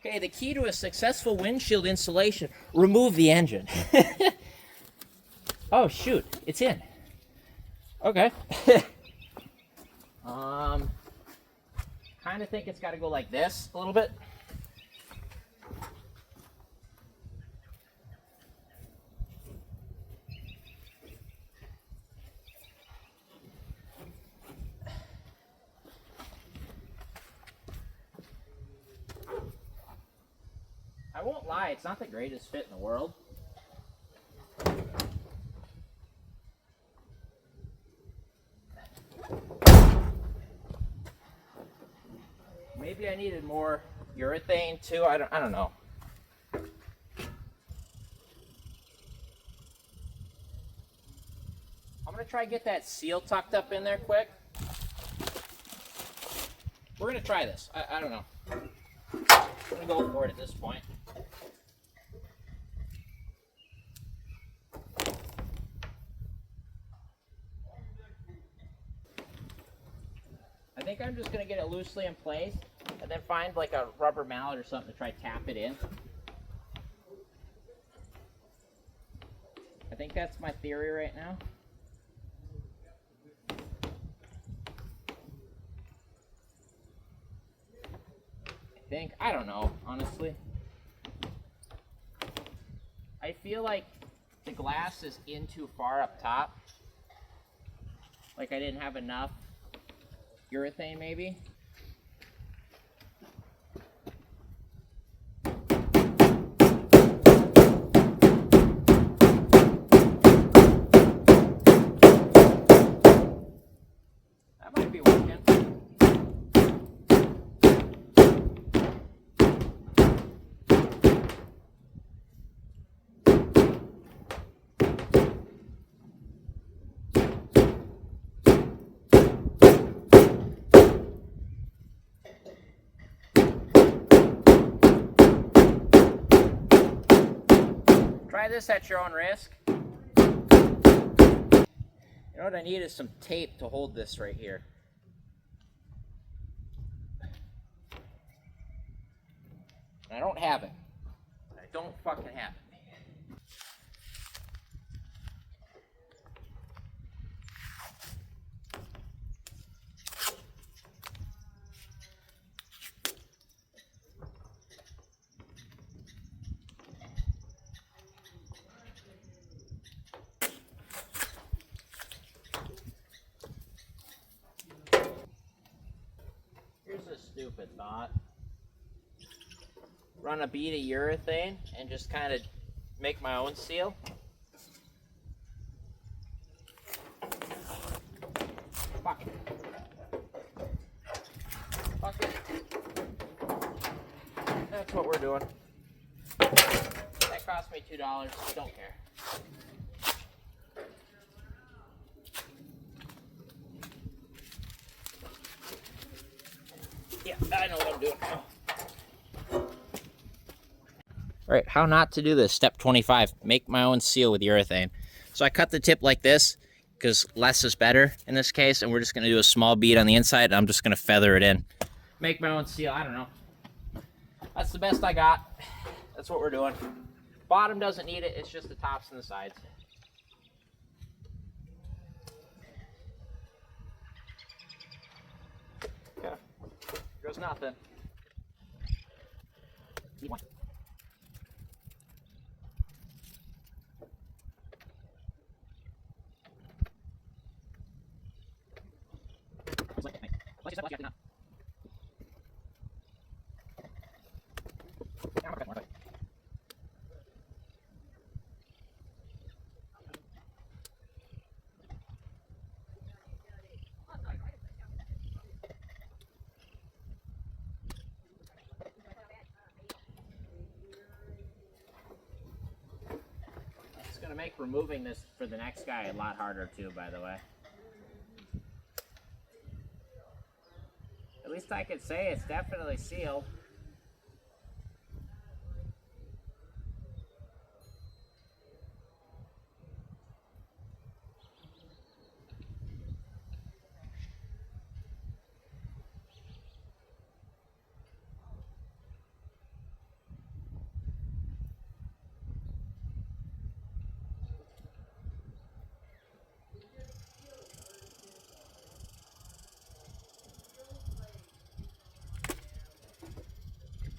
Okay, the key to a successful windshield installation, remove the engine. Oh, shoot, it's in. Okay. Kind of think it's got to go like this a little bit. I won't lie, it's not the greatest fit in the world. Maybe I needed more urethane too. I don't know. I'm gonna try to get that seal tucked up in there quick. We're gonna try this. I don't know. I'm gonna go for it at this point. I think I'm just gonna get it loosely in place and then find like a rubber mallet or something to try to tap it in. I think that's my theory right now. I don't know, honestly. I feel like the glass is in too far up top. Like I didn't have enough urethane maybe. That might be working. Try this at your own risk. You know what I need is some tape to hold this right here. I don't have it. I don't fucking have it. Here's a stupid thought. Run a bead of urethane and just kind of make my own seal. Fuck it. Fuck it. That's what we're doing. That cost me $2. Don't care. Yeah, I know what I'm doing. All right, how not to do this. Step 25, make my own seal with urethane. So I cut the tip like this because less is better in this case, and we're just gonna do a small bead on the inside, and I'm just gonna feather it in. Make my own seal, I don't know. That's the best I got. That's what we're doing. Bottom doesn't need it, it's just the tops and the sides. Okay, here goes nothing. Need one. It's going to make removing this for the next guy a lot harder too, by the way. At least I could say it's definitely sealed.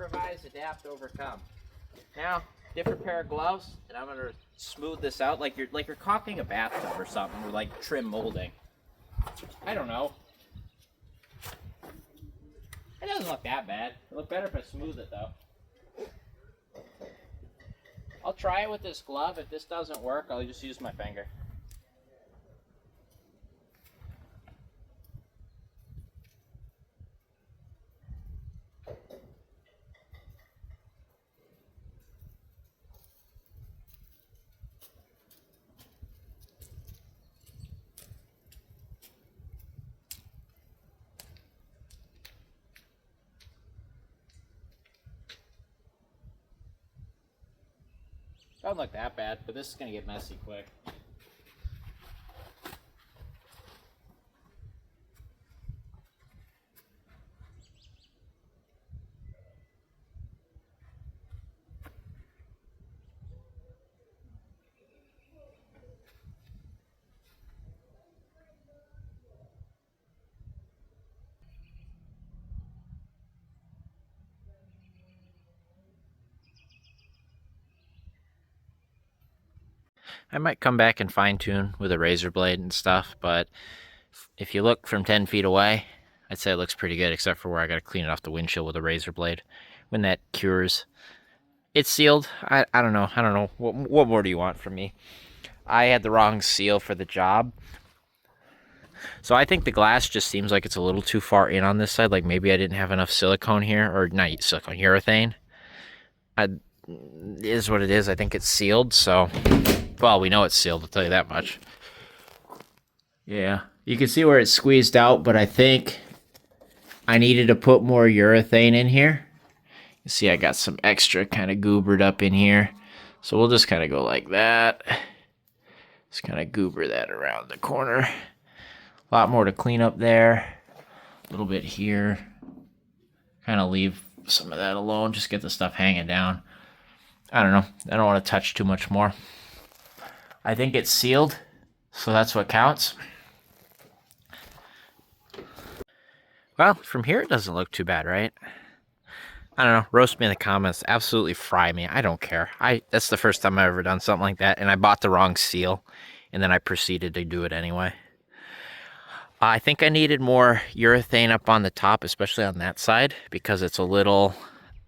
improvise, adapt, overcome. Now, different pair of gloves, and I'm gonna smooth this out like you're caulking a bathtub or something, or like trim molding. I don't know. It doesn't look that bad. It'll look better if I smooth it though. I'll try it with this glove. If this doesn't work, I'll just use my finger. Doesn't look that bad, but this is going to get messy quick. I might come back and fine tune with a razor blade and stuff, but if you look from 10 feet away, I'd say it looks pretty good, except for where I got to clean it off the windshield with a razor blade. When that cures, it's sealed. I don't know. What more do you want from me? I had the wrong seal for the job. So I think the glass just seems like it's a little too far in on this side. Like maybe I didn't have enough silicone here, or not silicone, urethane. It is what it is. I think it's sealed, so... Well, we know it's sealed, I'll tell you that much. Yeah, you can see where it's squeezed out, but I think I needed to put more urethane in here. You see I got some extra kind of goobered up in here. So we'll just kind of go like that. Just kind of goober that around the corner. A lot more to clean up there. A little bit here. Kind of leave some of that alone, just get the stuff hanging down. I don't know, I don't want to touch too much more. I think it's sealed, so that's what counts. Well, from here it doesn't look too bad, right? I don't know, roast me in the comments, absolutely fry me, I don't care. That's the first time I've ever done something like that, and I bought the wrong seal, and then I proceeded to do it anyway. I think I needed more urethane up on the top, especially on that side, because it's a little,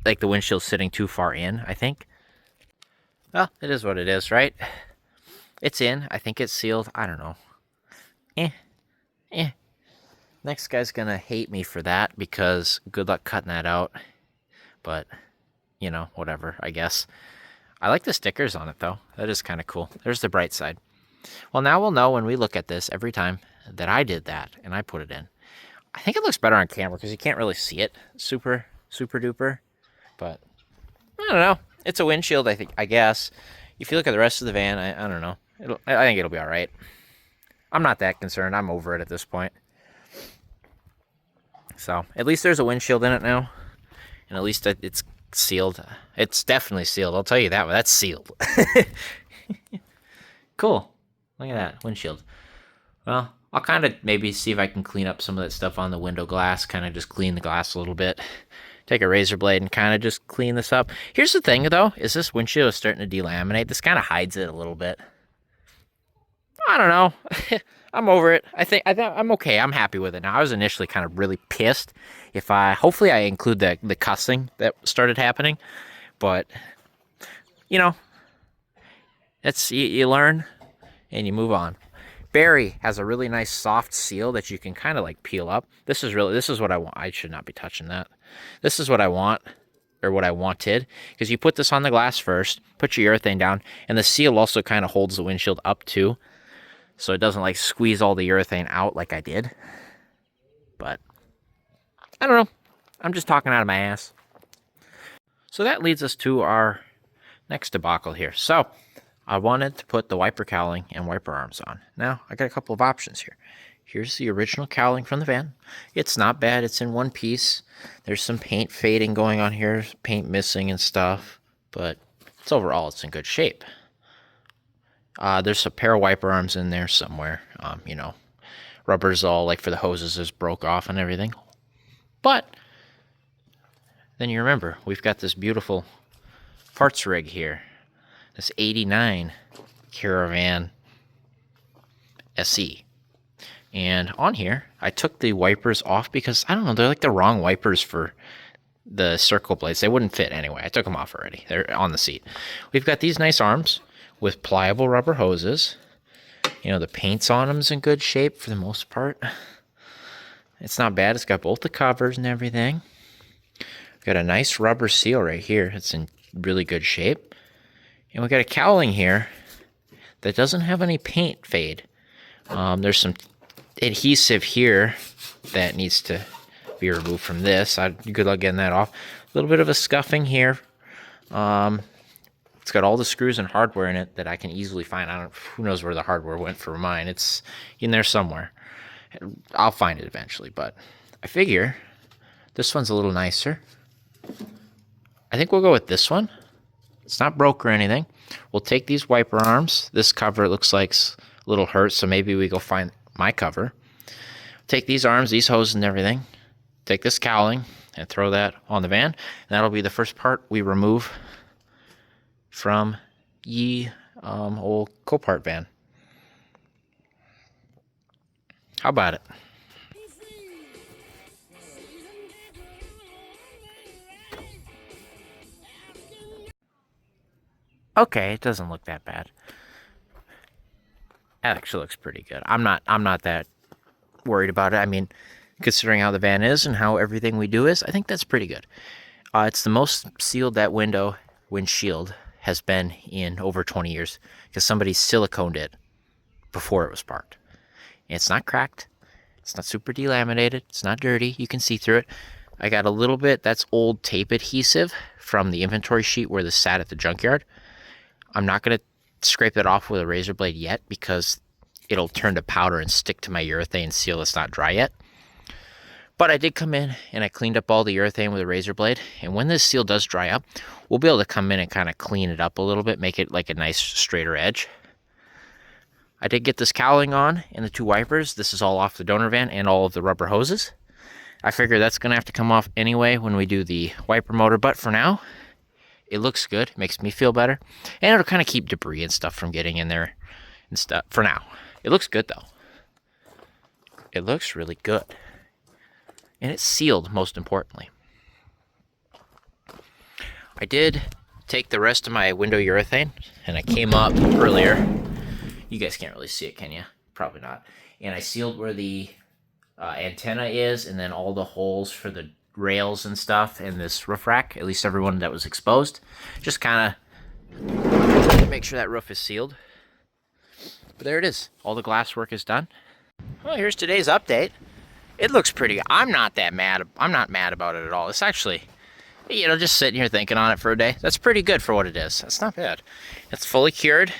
like the windshield's sitting too far in, I think. Well, it is what it is, right? It's in. I think it's sealed. I don't know. Next guy's gonna hate me for that because good luck cutting that out. But, you know, whatever, I guess. I like the stickers on it, though. That is kind of cool. There's the bright side. Well, now we'll know when we look at this every time that I did that and I put it in. I think it looks better on camera because you can't really see it super duper. But, I don't know. It's a windshield, I guess. If you look at the rest of the van, I don't know. I think it'll be all right. I'm not that concerned. I'm over it at this point. So, at least there's a windshield in it now. And at least it's sealed. It's definitely sealed. I'll tell you that one. That's sealed. Cool. Look at that. Windshield. Well, I'll kind of maybe see if I can clean up some of that stuff on the window glass. Kind of just clean the glass a little bit. Take a razor blade and kind of just clean this up. Here's the thing, though, is this windshield is starting to delaminate. This kind of hides it a little bit. I don't know. I'm over it. I think I'm okay. I'm happy with it now. I was initially kind of really pissed. Hopefully I include the cussing that started happening, but you know, you learn and you move on. Barry has a really nice soft seal that you can kind of like peel up. This is what I want. I should not be touching that. This is what I want, or what I wanted, because you put this on the glass first, put your urethane down, and the seal also kind of holds the windshield up too, so it doesn't like squeeze all the urethane out like I did. But I don't know. I'm just talking out of my ass. So that leads us to our next debacle here. So I wanted to put the wiper cowling and wiper arms on. Now I got a couple of options here. Here's the original cowling from the van. It's not bad. It's in one piece. There's some paint fading going on here, paint missing and stuff, but overall it's in good shape. There's a pair of wiper arms in there somewhere. You know, rubber's all like for the hoses is broke off and everything. But Then you remember, we've got this beautiful parts rig here. This 89 Caravan SE. And on here, I took the wipers off because, I don't know, they're like the wrong wipers for the circle blades. They wouldn't fit anyway. I took them off already. They're on the seat. We've got these nice arms with pliable rubber hoses. You know, the paint's on them's in good shape for the most part. It's not bad. It's got both the covers and everything. We've got a nice rubber seal right here. It's in really good shape. And we got a cowling here that doesn't have any paint fade. There's some adhesive here that needs to be removed from this. Good luck getting that off. A little bit of a scuffing here. It's got all the screws and hardware in it that I can easily find. Who knows where the hardware went for mine. It's in there somewhere. I'll find it eventually, but I figure this one's a little nicer. I think we'll go with this one. It's not broke or anything. We'll take these wiper arms. This cover, it looks like a little hurt, so maybe we go find my cover. Take these arms, these hoses and everything. Take this cowling and throw that on the van. And that'll be the first part we remove from ye old Copart van. How about it? Okay, it doesn't look that bad. That actually looks pretty good. I'm not that worried about it. I mean, considering how the van is and how everything we do is, I think that's pretty good. It's the most sealed that windshield has been in over 20 years because somebody siliconed it before it was parked. And it's not cracked. It's not super delaminated. It's not dirty. You can see through it. I got a little bit, that's old tape adhesive from the inventory sheet where this sat at the junkyard. I'm not going to scrape it off with a razor blade yet because it'll turn to powder and stick to my urethane seal that's not dry yet. But I did come in and I cleaned up all the urethane with a razor blade. And when this seal does dry up, we'll be able to come in and kind of clean it up a little bit, make it like a nice straighter edge. I did get this cowling on and the two wipers. This is all off the donor van and all of the rubber hoses. I figure that's going to have to come off anyway when we do the wiper motor. But for now, it looks good. It makes me feel better. And it'll kind of keep debris and stuff from getting in there and stuff. For now, it looks good though. It looks really good. And it's sealed, most importantly. I did take the rest of my window urethane and I came up earlier. You guys can't really see it, can you? Probably not. And I sealed where the antenna is and then all the holes for the rails and stuff and this roof rack, at least everyone that was exposed. Just kind of make sure that roof is sealed. But there it is. All the glass work is done. Well, here's today's update. It looks pretty good. I'm not mad about it at all. It's actually, you know, just sitting here thinking on it for a day. That's pretty good for what it is. That's not bad. It's fully cured.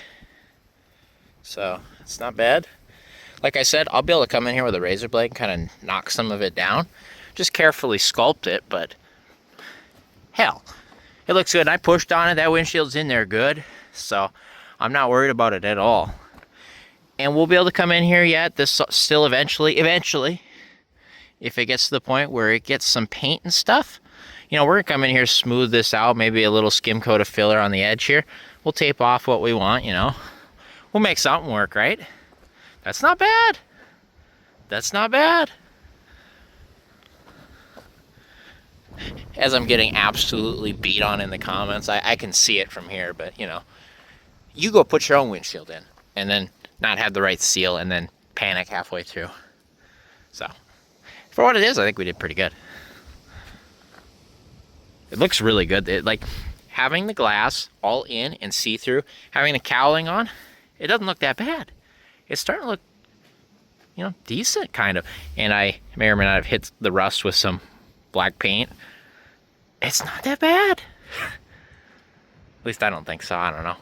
So, it's not bad. Like I said, I'll be able to come in here with a razor blade and kind of knock some of it down. Just carefully sculpt it, but hell, it looks good. I pushed on it. That windshield's in there good. So, I'm not worried about it at all. And we'll be able to come in here yet. This still eventually, if it gets to the point where it gets some paint and stuff, you know, we're gonna come in here, smooth this out, maybe a little skim coat of filler on the edge here. We'll tape off what we want, you know. We'll make something work, right? That's not bad. That's not bad. As I'm getting absolutely beat on in the comments, I can see it from here, but you know, you go put your own windshield in and then not have the right seal and then panic halfway through. So, for what it is, I think we did pretty good. It looks really good. Like, having the glass all in and see-through, having the cowling on, it doesn't look that bad. It's starting to look, you know, decent, kind of. And I may or may not have hit the rust with some black paint. It's not that bad. At least I don't think so. I don't know.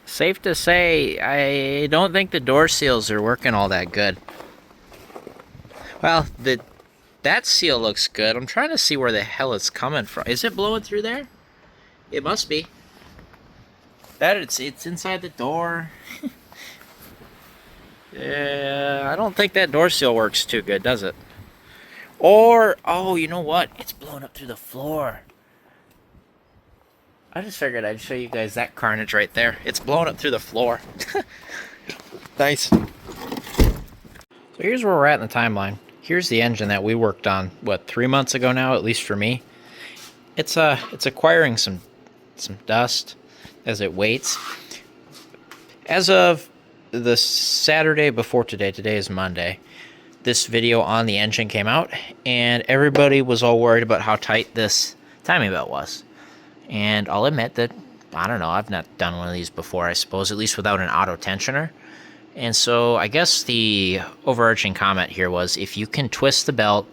Safe to say, I don't think the door seals are working all that good. Well, that seal looks good. I'm trying to see where the hell it's coming from. Is it blowing through there? It must be. It's inside the door. Yeah, I don't think that door seal works too good, does it? Or, oh, you know what? It's blowing up through the floor. I just figured I'd show you guys that carnage right there. It's blowing up through the floor. Nice. So here's where we're at in the timeline. Here's the engine that we worked on, what, 3 months ago now, at least for me. It's acquiring some dust as it waits. As of the Saturday before today is Monday, this video on the engine came out, and everybody was all worried about how tight this timing belt was. And I'll admit that, I don't know, I've not done one of these before, I suppose, at least without an auto tensioner. And so I guess the overarching comment here was, if you can twist the belt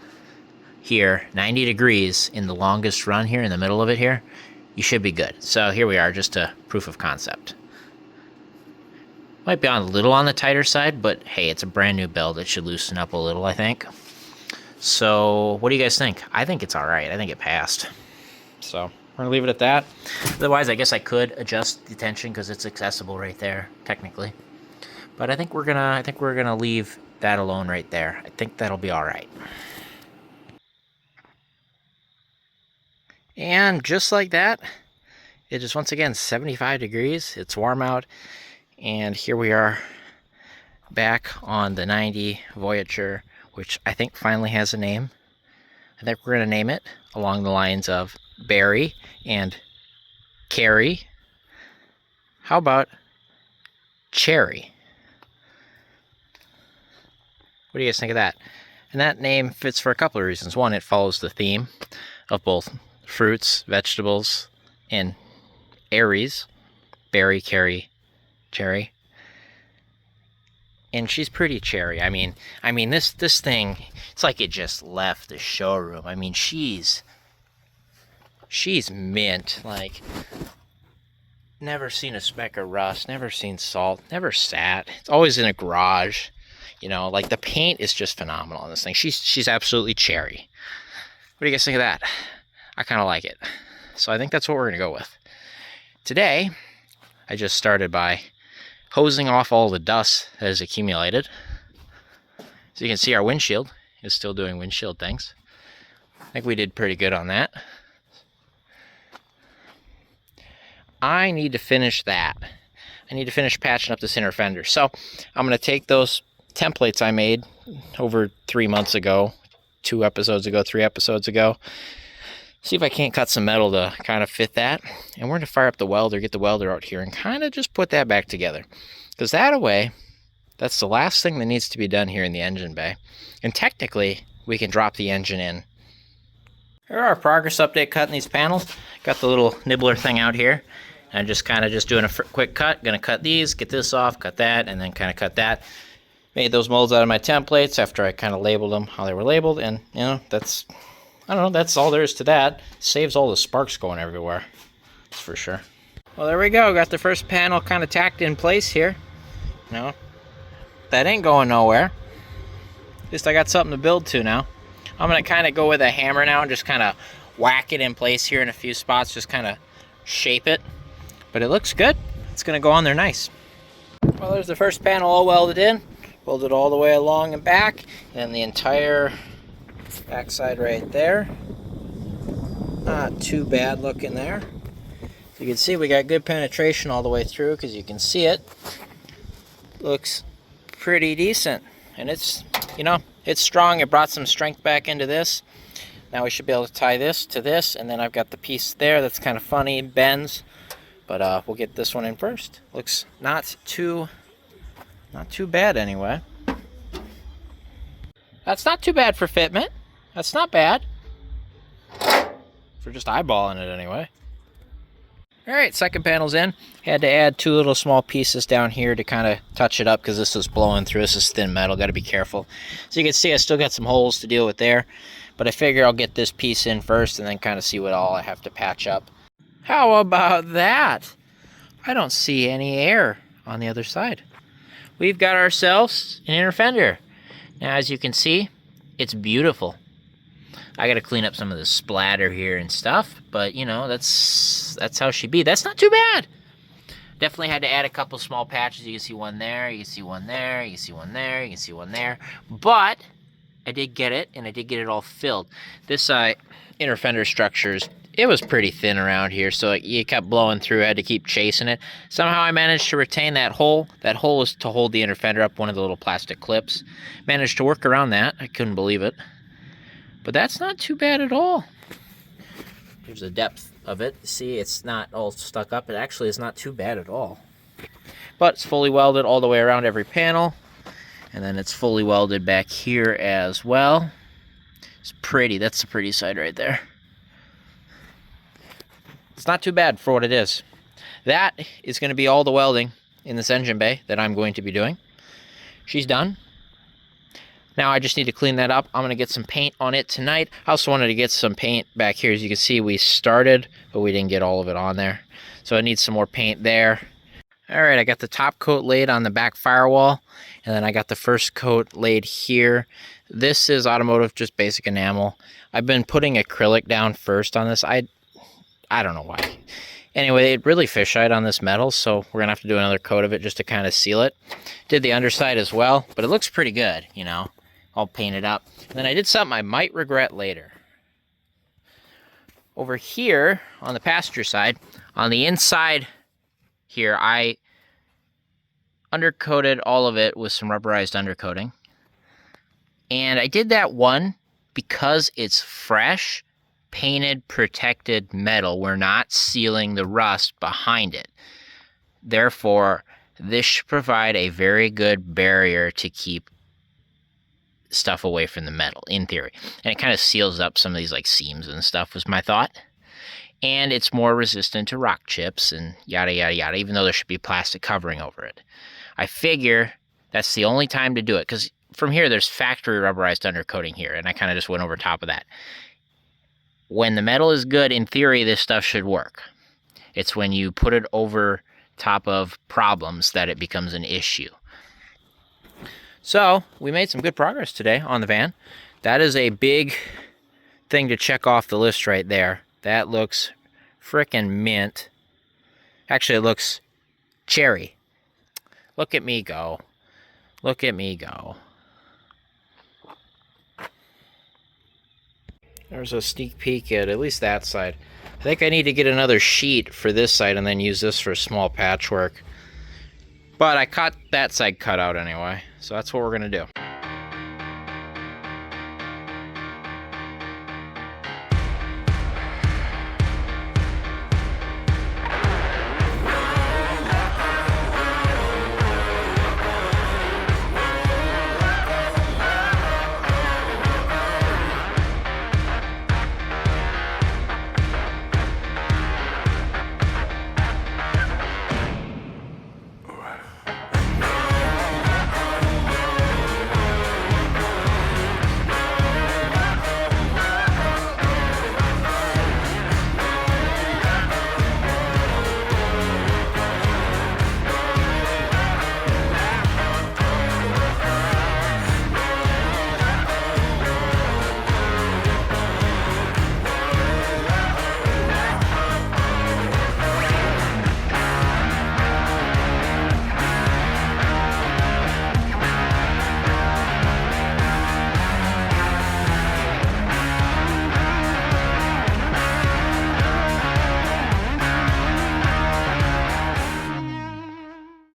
here 90 degrees in the longest run here, in the middle of it here, you should be good. So here we are, just a proof of concept. Might be a little on the tighter side, but hey, it's a brand new belt. It should loosen up a little, I think. So what do you guys think? I think it's all right. I think it passed. So we're gonna leave it at that. Otherwise, I guess I could adjust the tension because it's accessible right there, technically. But I think we're gonna leave that alone right there. I think that'll be all right. And just like that, it is once again 75 degrees. It's warm out. And here we are back on the 90 Voyager, which I think finally has a name. I think we're going to name it along the lines of Barry and Carrie. How about Cherry? What do you guys think of that? And that name fits for a couple of reasons. One, it follows the theme of both fruits, vegetables, and Aries. Barry, Carrie, Cherry. And she's pretty cherry. I mean this thing, it's like it just left the showroom. I mean, she's mint. Like, never seen a speck of rust, never seen salt, never sat. It's always in a garage. You know, like, the paint is just phenomenal on this thing. She's absolutely cherry. What do you guys think of that? I kind of like it. So I think that's what we're going to go with. Today, I just started by hosing off all the dust that has accumulated. So you can see our windshield is still doing windshield things. I think we did pretty good on that. I need to finish that. I need to finish patching up this inner fender. So I'm going to take those templates I made over 3 months ago, 2 episodes ago, 3 episodes ago. See if I can't cut some metal to kind of fit that. And we're going to fire up the welder, get the welder out here, and kind of just put that back together. Because that way, that's the last thing that needs to be done here in the engine bay. And technically, we can drop the engine in. Here are our progress update cutting these panels. Got the little nibbler thing out here. I'm just kind of just doing a quick cut. Going to cut these, get this off, cut that, and then kind of cut that. Made those molds out of my templates after I kind of labeled them how they were labeled. And, you know, that's... I don't know, that's all there is to that. Saves all the sparks going everywhere. That's for sure. Well, there we go. Got the first panel kind of tacked in place here. You know, that ain't going nowhere. At least I got something to build to now. I'm going to kind of go with a hammer now and just kind of whack it in place here in a few spots. Just kind of shape it. But it looks good. It's going to go on there nice. Well, there's the first panel all welded in. Welded all the way along and back. And the entire backside right there. Not too bad looking there. So you can see we got good penetration all the way through, because you can see it. Looks pretty decent. And it's, you know, it's strong. It brought some strength back into this. Now we should be able to tie this to this, and then I've got the piece there that's kind of funny, bends. But we'll get this one in first. Looks not too bad anyway. That's not too bad for fitment. That's not bad. For just eyeballing it anyway. Alright, second panel's in. Had to add 2 little small pieces down here to kind of touch it up, because this was blowing through. This is thin metal, got to be careful. So you can see I still got some holes to deal with there. But I figure I'll get this piece in first and then kind of see what all I have to patch up. How about that? I don't see any air on the other side. We've got ourselves an inner fender. Now, as you can see, it's beautiful. I got to clean up some of the splatter here and stuff, but you know, that's how she be. That's not too bad. Definitely had to add a couple small patches. You can see one there, you can see one there, you can see one there, you can see one there. But I did get it, and I did get it all filled. This inner fender structures, it was pretty thin around here, so you kept blowing through. I had to keep chasing it. Somehow I managed to retain that hole. That hole is to hold the inner fender up, one of the little plastic clips. Managed to work around that. I couldn't believe it. But that's not too bad at all. Here's the depth of it. See, it's not all stuck up. It actually is not too bad at all. But it's fully welded all the way around every panel. And then it's fully welded back here as well. It's pretty. That's the pretty side right there. It's not too bad for what it is. That is going to be all the welding in this engine bay that I'm going to be doing. She's done. Now I just need to clean that up. I'm going to get some paint on it tonight. I also wanted to get some paint back here. As you can see, we started, but we didn't get all of it on there. So I need some more paint there. All right, I got the top coat laid on the back firewall, and then I got the first coat laid here. This is automotive, just basic enamel. I've been putting acrylic down first on this. I don't know why. Anyway, it really fisheyed on this metal, so we're gonna have to do another coat of it just to kind of seal it. Did the underside as well, but it looks pretty good, you know, all painted up. And then I did something I might regret later. Over here on the passenger side, on the inside here, I undercoated all of it with some rubberized undercoating. And I did that one because it's fresh, painted, protected metal. We're not sealing the rust behind it. Therefore, this should provide a very good barrier to keep stuff away from the metal, in theory. And it kind of seals up some of these like seams and stuff, was my thought. And it's more resistant to rock chips and yada, yada, yada, even though there should be plastic covering over it. I figure that's the only time to do it, because from here, there's factory rubberized undercoating here, and I kind of just went over top of that. When the metal is good, in theory, this stuff should work. It's when you put it over top of problems that it becomes an issue. So, we made some good progress today on the van. That is a big thing to check off the list right there. That looks frickin' mint. Actually, it looks cherry. Look at me go. Look at me go. There's a sneak peek at least that side. I think I need to get another sheet for this side and then use this for small patchwork. But I cut that side cut out anyway, so that's what we're gonna do.